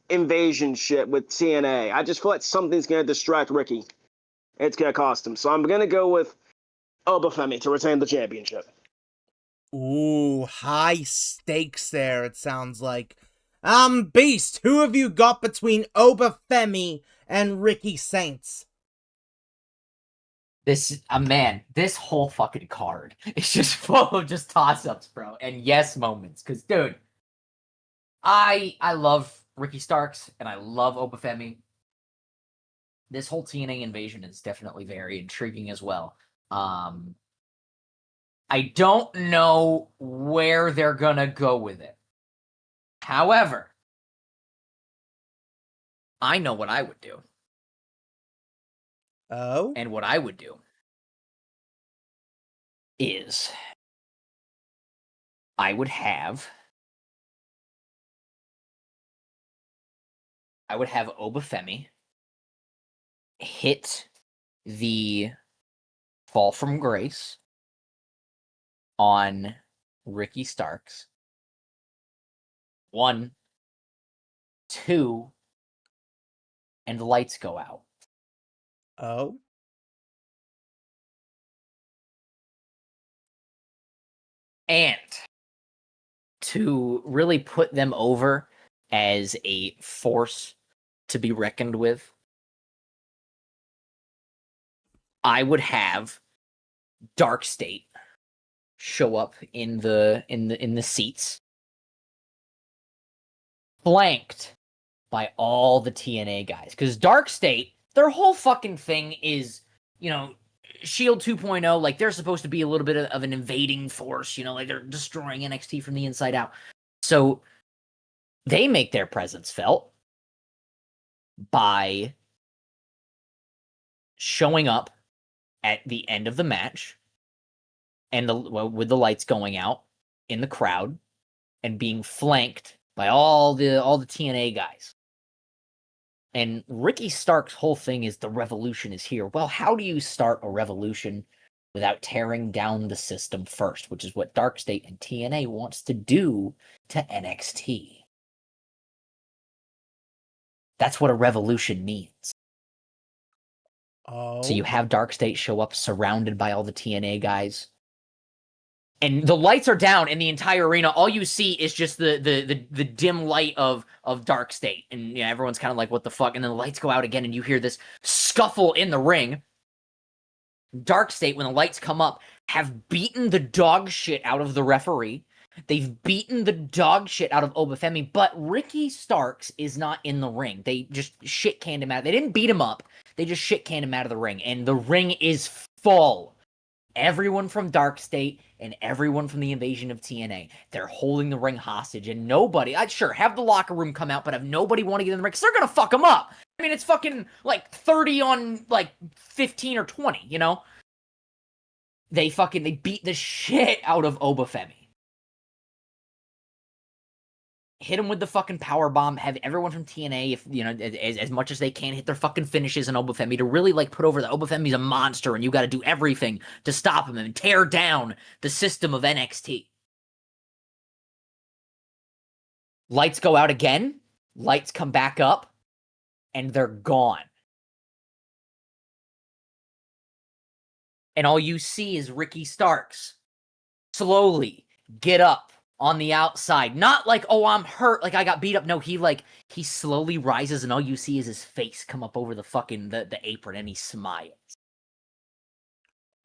invasion shit with TNA. I just feel like something's gonna distract Ricky. It's gonna cost him. So I'm gonna go with Obafemi to retain the championship. Ooh, high stakes there, it sounds like. Beast, who have you got between Obafemi and Ricky Saints? This whole fucking card is just full of just toss-ups, bro, and yes moments. Cause dude, I love Ricky Starks and I love Obafemi. This whole TNA invasion is definitely very intriguing as well. I don't know where they're gonna go with it. However, I know what I would do. Oh? And what I would do is I would have Obafemi hit the Fall from Grace on Ricky Starks. 1, 2, and the lights go out. Oh? And to really put them over as a force to be reckoned with, I would have Dark State show up in the seats, flanked by all the TNA guys. Because Dark State, their whole fucking thing is, Shield 2.0, like they're supposed to be a little bit of an invading force, like they're destroying NXT from the inside out. So they make their presence felt by showing up at the end of the match and with the lights going out in the crowd and being flanked by all the TNA guys. And Ricky Stark's whole thing is the revolution is here. Well, how do you start a revolution without tearing down the system first, which is what Dark State and TNA wants to do to NXT. That's what a revolution means. Oh? So you have Dark State show up surrounded by all the TNA guys. And the lights are down in the entire arena. All you see is just the dim light of Dark State. And everyone's kind of like, what the fuck? And then the lights go out again and you hear this scuffle in the ring. Dark State, when the lights come up, have beaten the dog shit out of the referee. They've beaten the dog shit out of Obafemi, but Ricky Starks is not in the ring. They just shit-canned him out. They didn't beat him up. They just shit-canned him out of the ring, and the ring is full. Everyone from Dark State and everyone from the invasion of TNA. They're holding the ring hostage, and nobody, I'd sure have the locker room come out, but have nobody want to get in the ring, because they're gonna fuck them up. I mean, it's fucking, 30 on, 15 or 20, They beat the shit out of Obafemi. Hit him with the fucking power bomb. Have everyone from TNA, if as much as they can, hit their fucking finishes in Obafemi to really put over that Obafemi's a monster, and you got to do everything to stop him and tear down the system of NXT. Lights go out again. Lights come back up, and they're gone. and all you see is Ricky Starks slowly get up on the outside. Not like, oh, I'm hurt, like I got beat up. No, he slowly rises, and all you see is his face come up over the fucking the apron, and he smiles.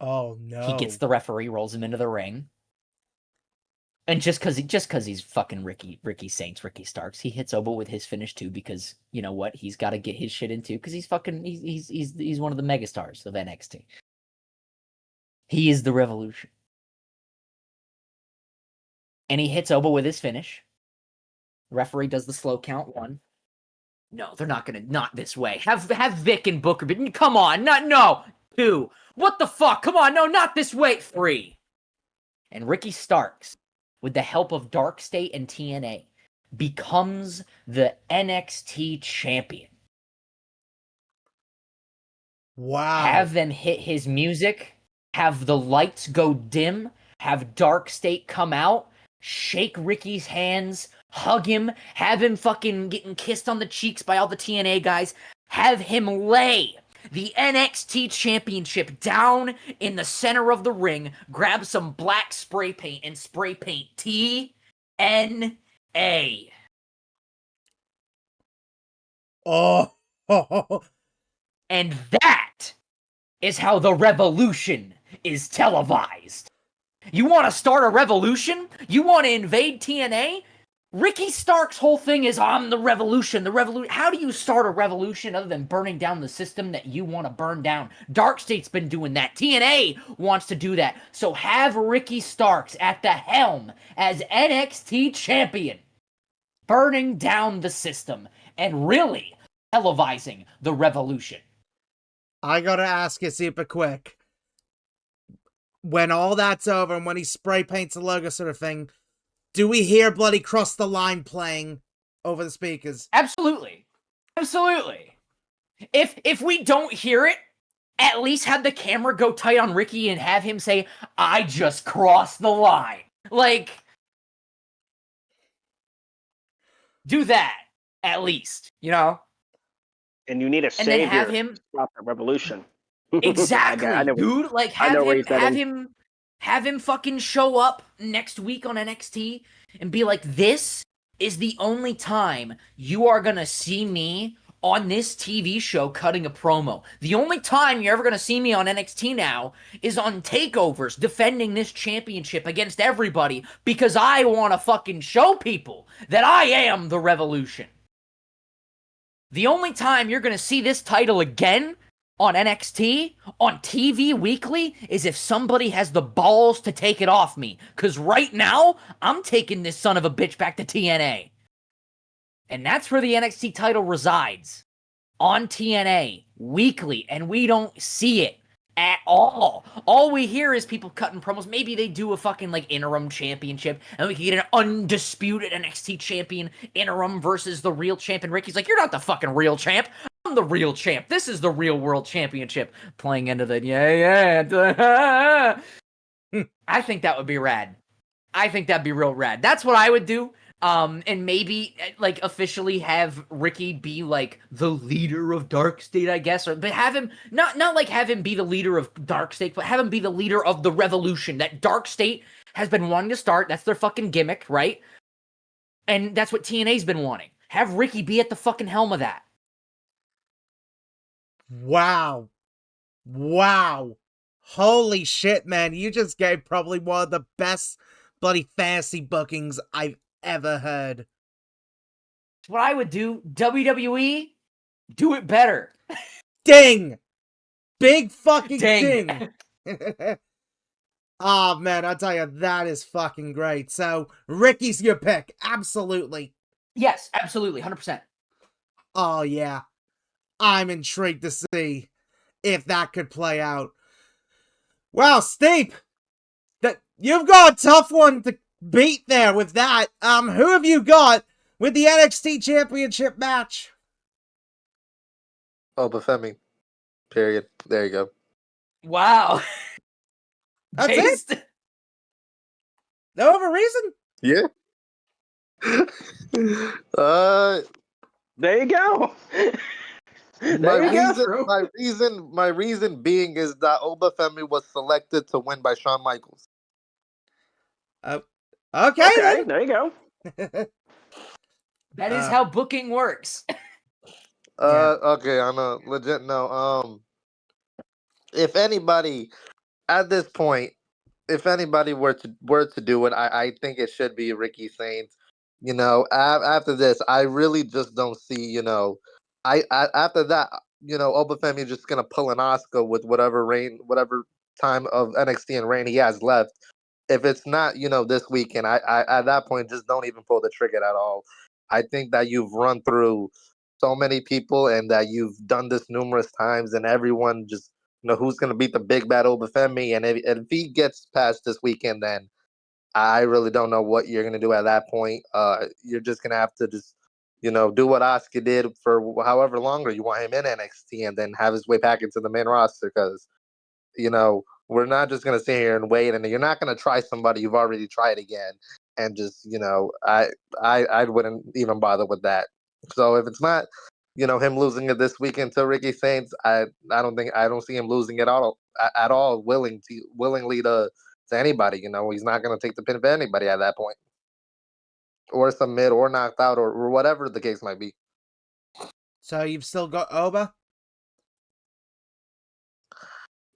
Oh no. He gets the referee, rolls him into the ring. And just cause he's fucking Ricky Starks, he hits Obo with his finish too, because you know what? He's gotta get his shit into, because he's one of the megastars of NXT. He is the Revolution. And he hits Obo with his finish. Referee does the slow count 1. No, they're not gonna, not this way. Have Vic and Booker, but come on, no. 2. What the fuck? Come on, no, not this way. 3. And Ricky Starks, with the help of Dark State and TNA, becomes the NXT champion. Wow. Have them hit his music, have the lights go dim, have Dark State come out, shake Ricky's hands, hug him, have him fucking getting kissed on the cheeks by all the TNA guys, have him lay the NXT championship down in the center of the ring, grab some black spray paint and spray paint TNA. Oh. And that is how the revolution is televised. You want to start a revolution? You want to invade TNA? Ricky Stark's whole thing is, I'm the revolution. How do you start a revolution other than burning down the system that you want to burn down? Dark State's been doing that. TNA wants to do that. So have Ricky Starks at the helm as NXT champion, burning down the system and really televising the revolution. I gotta ask you super quick. When all that's over and when he spray paints the logo sort of thing, do we hear bloody Cross the Line playing over the speakers? Absolutely. If we don't hear it, at least have the camera go tight on Ricky and have him say, I just crossed the line. Like, do that, at least, you know? And you need a And savior then have him... to stop the revolution. Exactly, dude. Like, have him fucking show up next week on NXT and be like, this is the only time you are gonna see me on this TV show cutting a promo. The only time you're ever gonna see me on NXT now is on takeovers defending this championship against everybody, because I want to fucking show people that I am the revolution. The only time you're gonna see this title again on NXT, on TV weekly, is if somebody has the balls to take it off me. Because right now, I'm taking this son of a bitch back to TNA. And that's where the NXT title resides. On TNA, weekly, and we don't see it at all. All we hear is people cutting promos. Maybe they do a fucking, like, interim championship, and we can get an undisputed NXT champion interim versus the real champ, and Ricky's like, you're not the fucking real champ. I'm the real champ. This is the real world championship. Playing into the, yeah. I think that would be rad. I think that'd be real rad. That's what I would do. And maybe, like, officially have Ricky be, like, the leader of Dark State, I guess, but have him, not like have him be the leader of Dark State, but have him be the leader of the revolution that Dark State has been wanting to start. That's their fucking gimmick, right? And that's what TNA's been wanting. Have Ricky be at the fucking helm of that. Wow. Holy shit, man. You just gave probably one of the best bloody fantasy bookings I've ever heard. That's what I would do. WWE, do it better. Ding! Big fucking Ding. Oh, man, I'll tell you, that is fucking great. So, Ricky's your pick. Absolutely. Yes, absolutely. 100%. Oh, yeah. I'm intrigued to see if that could play out. Wow, Steve, you've got a tough one to beat there with that. Who have you got with the NXT Championship match? Oh, Femi. Period. There you go. Wow. That's it? No other reason? Yeah. There you go. My There you go. reason, True. my reason being is that Obafemi was selected to win by Shawn Michaels. Okay, Okay, there you go. then. That is how booking works. Yeah. Okay, on a legit no. If anybody at this point, if anybody were to do it, I think it should be Ricky Saints. After this, I really just don't see. After that, Obafemi just gonna pull an Oscar with whatever time of NXT and reign he has left. If it's not, this weekend, I at that point just don't even pull the trigger at all. I think that you've run through so many people and that you've done this numerous times, and everyone just who's going to beat the big bad Obafemi, and if he gets past this weekend, then I really don't know what you're going to do at that point. You're just going to have to just do what Oscar did for however longer you want him in NXT, and then have his way back into the main roster because we're not just going to sit here and wait, and you're not going to try somebody you've already tried again, and just I wouldn't even bother with that. So if it's not him losing it this weekend to Ricky Saints, I don't see him losing it at all willingly to anybody. He's not going to take the pin for anybody at that point, or submit, or knocked out, or whatever the case might be. So you've still got Oba?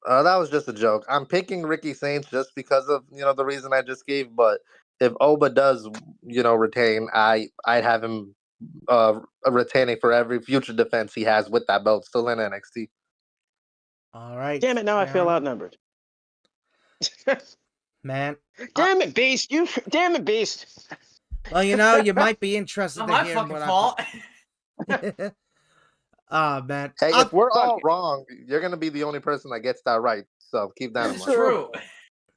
That was just a joke. I'm picking Ricky Saints just because of the reason I just gave. But if Oba does retain, I'd have him retaining for every future defense he has with that belt still in NXT. All right. Damn it! Now I fair feel enough. outnumbered. Man. Damn it, Beast! Damn it, Beast! Well, you might be interested Not to my hear fucking what fault. Oh, man. Hey, if we're fuck all it. wrong, you're gonna be the only person that gets that right. So keep that in That's mind. true.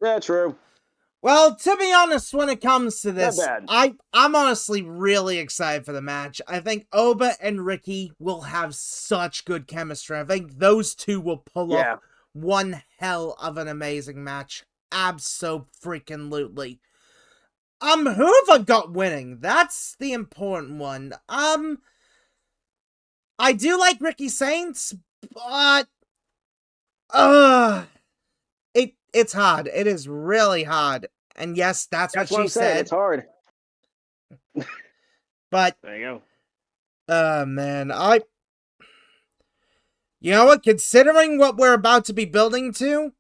Yeah, true. Well, to be honest, when it comes to this, bad. I'm honestly really excited for the match. I think Oba and Ricky will have such good chemistry. I think those two will pull Yeah. off one hell of an amazing match. Abso-freaking-lutely. Who have I got winning? That's the important one. I do like Ricky Saints, but it's hard. It is really hard. And yes, that's what That's what she I'm saying. said. It's hard. But There you man, you know what? Considering what we're about to be building to,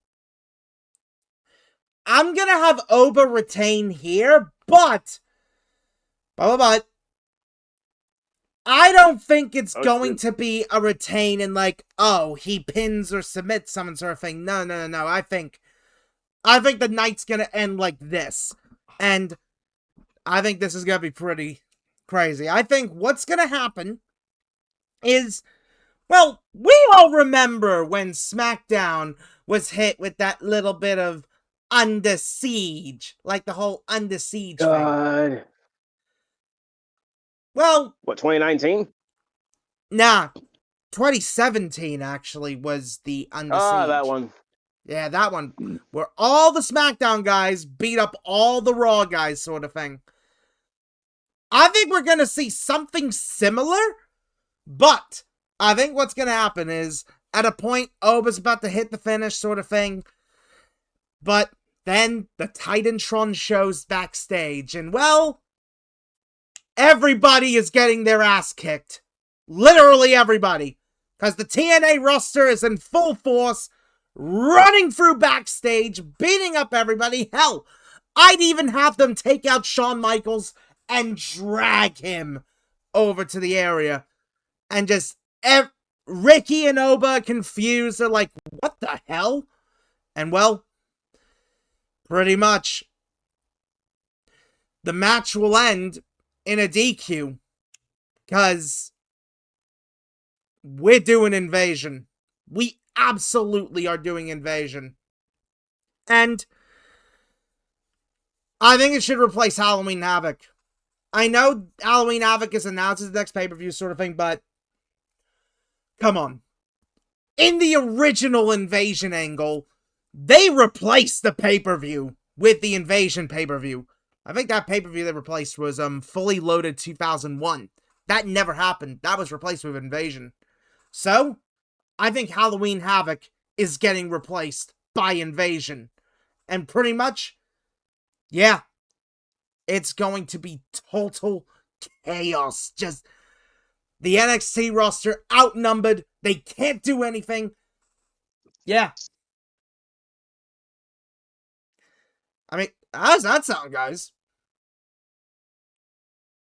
I'm gonna have Oba retain here, but I don't think it's Oh, going shoot. to be a retain and like, oh, he pins or submits someone sort of thing. No. I think the night's gonna end like this. And I think this is gonna be pretty crazy. I think what's gonna happen is, well, we all remember when SmackDown was hit with that little bit of Under Siege, like the whole Under Siege thing. God. Well, What, 2019? nah, 2017 actually was the Under Siege. Ah, that one. Yeah, that one, where all the SmackDown guys beat up all the Raw guys sort of thing. I think we're gonna see something similar, but I think what's gonna happen is, at a point, Oba's about to hit the finish sort of thing, but then the Titantron shows backstage, and well, everybody is getting their ass kicked. Literally everybody. Because the TNA roster is in full force, running through backstage, beating up everybody. Hell, I'd even have them take out Shawn Michaels and drag him over to the area. And just, Ricky and Oba confused. They're like, what the hell? And well, pretty much, the match will end in a DQ. Because we're doing Invasion. We absolutely are doing Invasion. And I think it should replace Halloween Havoc. I know Halloween Havoc is announced as the next pay-per-view sort of thing, but come on. In the original Invasion angle, they replaced the pay-per-view with the Invasion pay-per-view. I think that pay-per-view they replaced was Fully Loaded 2001. That never happened. That was replaced with Invasion. So, I think Halloween Havoc is getting replaced by Invasion. And pretty much, yeah, it's going to be total chaos. Just the NXT roster outnumbered. They can't do anything. Yeah. I mean, how does that sound, guys?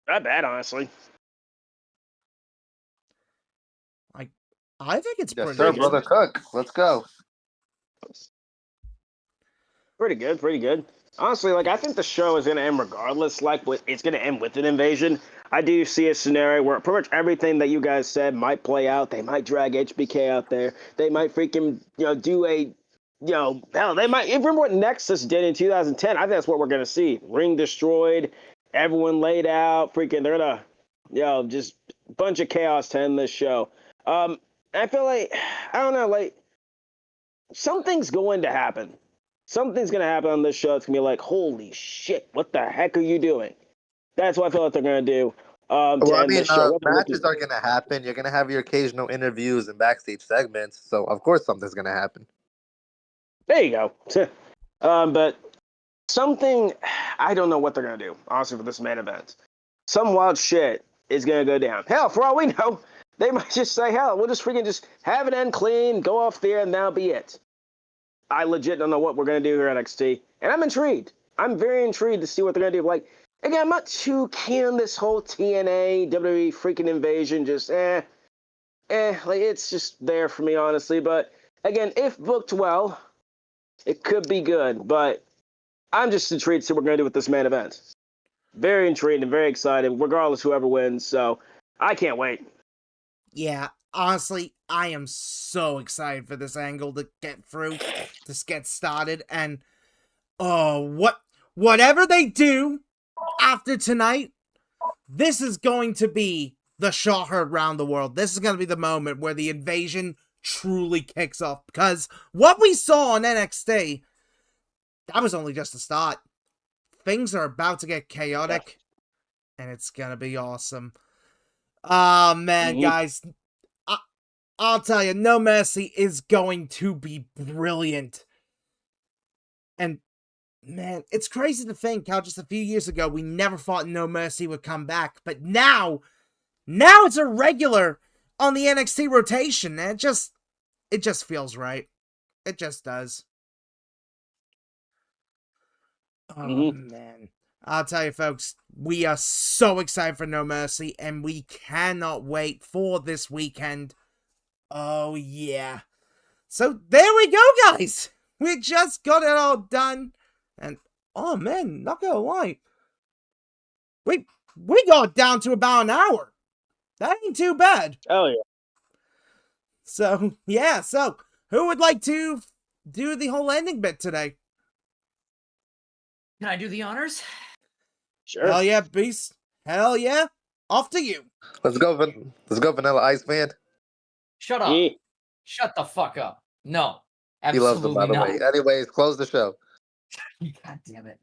Not bad, honestly. I think it's Yes, pretty sir, good. brother Cook. Let's go. Pretty good, pretty good. Honestly, like I think the show is gonna end regardless. Like it's gonna end with an invasion. I do see a scenario where pretty much everything that you guys said might play out. They might drag HBK out there. They might freaking do a hell they might even what Nexus did in 2010. I think that's what we're gonna see. Ring destroyed, everyone laid out. Freaking they're gonna just a bunch of chaos to end this show. I feel like I don't know like something's going to happen. Something's going to happen on this show. It's going to be like, holy shit, what the heck are you doing? That's what I feel like they're going to do to end this show. Matches are going to happen. You're going to have your occasional interviews and backstage segments. So, of course, something's going to happen. There you go. But something, I don't know what they're going to do, honestly, for this main event. Some wild shit is going to go down. Hell, for all we know, they might just say, hell, we'll just freaking just have it end clean, go off there, and that'll be it. I legit don't know what we're going to do here at NXT. And I'm intrigued. I'm very intrigued to see what they're going to do. Like, again, I'm not too keen on this whole TNA, WWE freaking invasion. Just, like, it's just there for me, honestly. But, again, if booked well, it could be good. But I'm just intrigued to see what we're going to do with this main event. Very intrigued and very excited, regardless whoever wins. So, I can't wait. Yeah, honestly, I am so excited for this angle to get through, to get started, and whatever they do after tonight, this is going to be the shot heard round the world. This is going to be the moment where the invasion truly kicks off, because what we saw on NXT, that was only just the start. Things are about to get chaotic, and it's going to be awesome. Oh, man, guys. I'll tell you, No Mercy is going to be brilliant. And, man, it's crazy to think how just a few years ago we never thought No Mercy would come back. But now it's a regular on the NXT rotation. And it just feels right. It just does. Oh, man. I'll tell you, folks, we are so excited for No Mercy, and we cannot wait for this weekend. Oh, yeah. So, there we go, guys. We just got it all done. And, oh, man, not gonna lie. We got down to about an hour. That ain't too bad. Oh, yeah. So, yeah. So, who would like to do the whole ending bit today? Can I do the honors? Sure. Hell yeah, Beast. Hell yeah. Off to you. Let's go, Vanilla Ice Man. Shut up. Yeah. Shut the fuck up. No. He loves them, by the Absolutely way. not. Anyways, close the show. God damn it.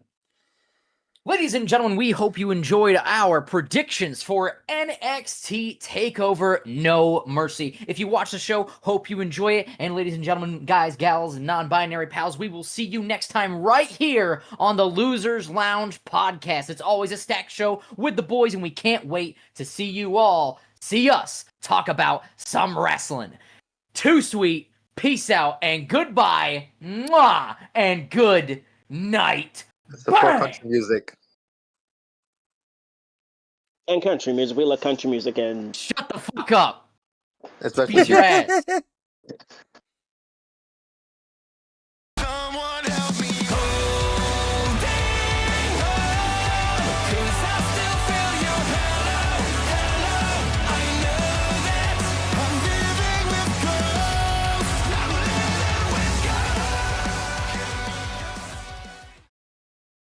Ladies and gentlemen, we hope you enjoyed our predictions for NXT TakeOver No Mercy. If you watch the show, hope you enjoy it. And ladies and gentlemen, guys, gals, and non-binary pals, we will see you next time right here on the Losers Lounge podcast. It's always a stacked show with the boys, and we can't wait to see you all, see us, talk about some wrestling. Too sweet. Peace out and goodbye. Mwah, and good night. Support country music. And country music. We love country music and... Shut the fuck up. Especially Beat your ass. Someone help me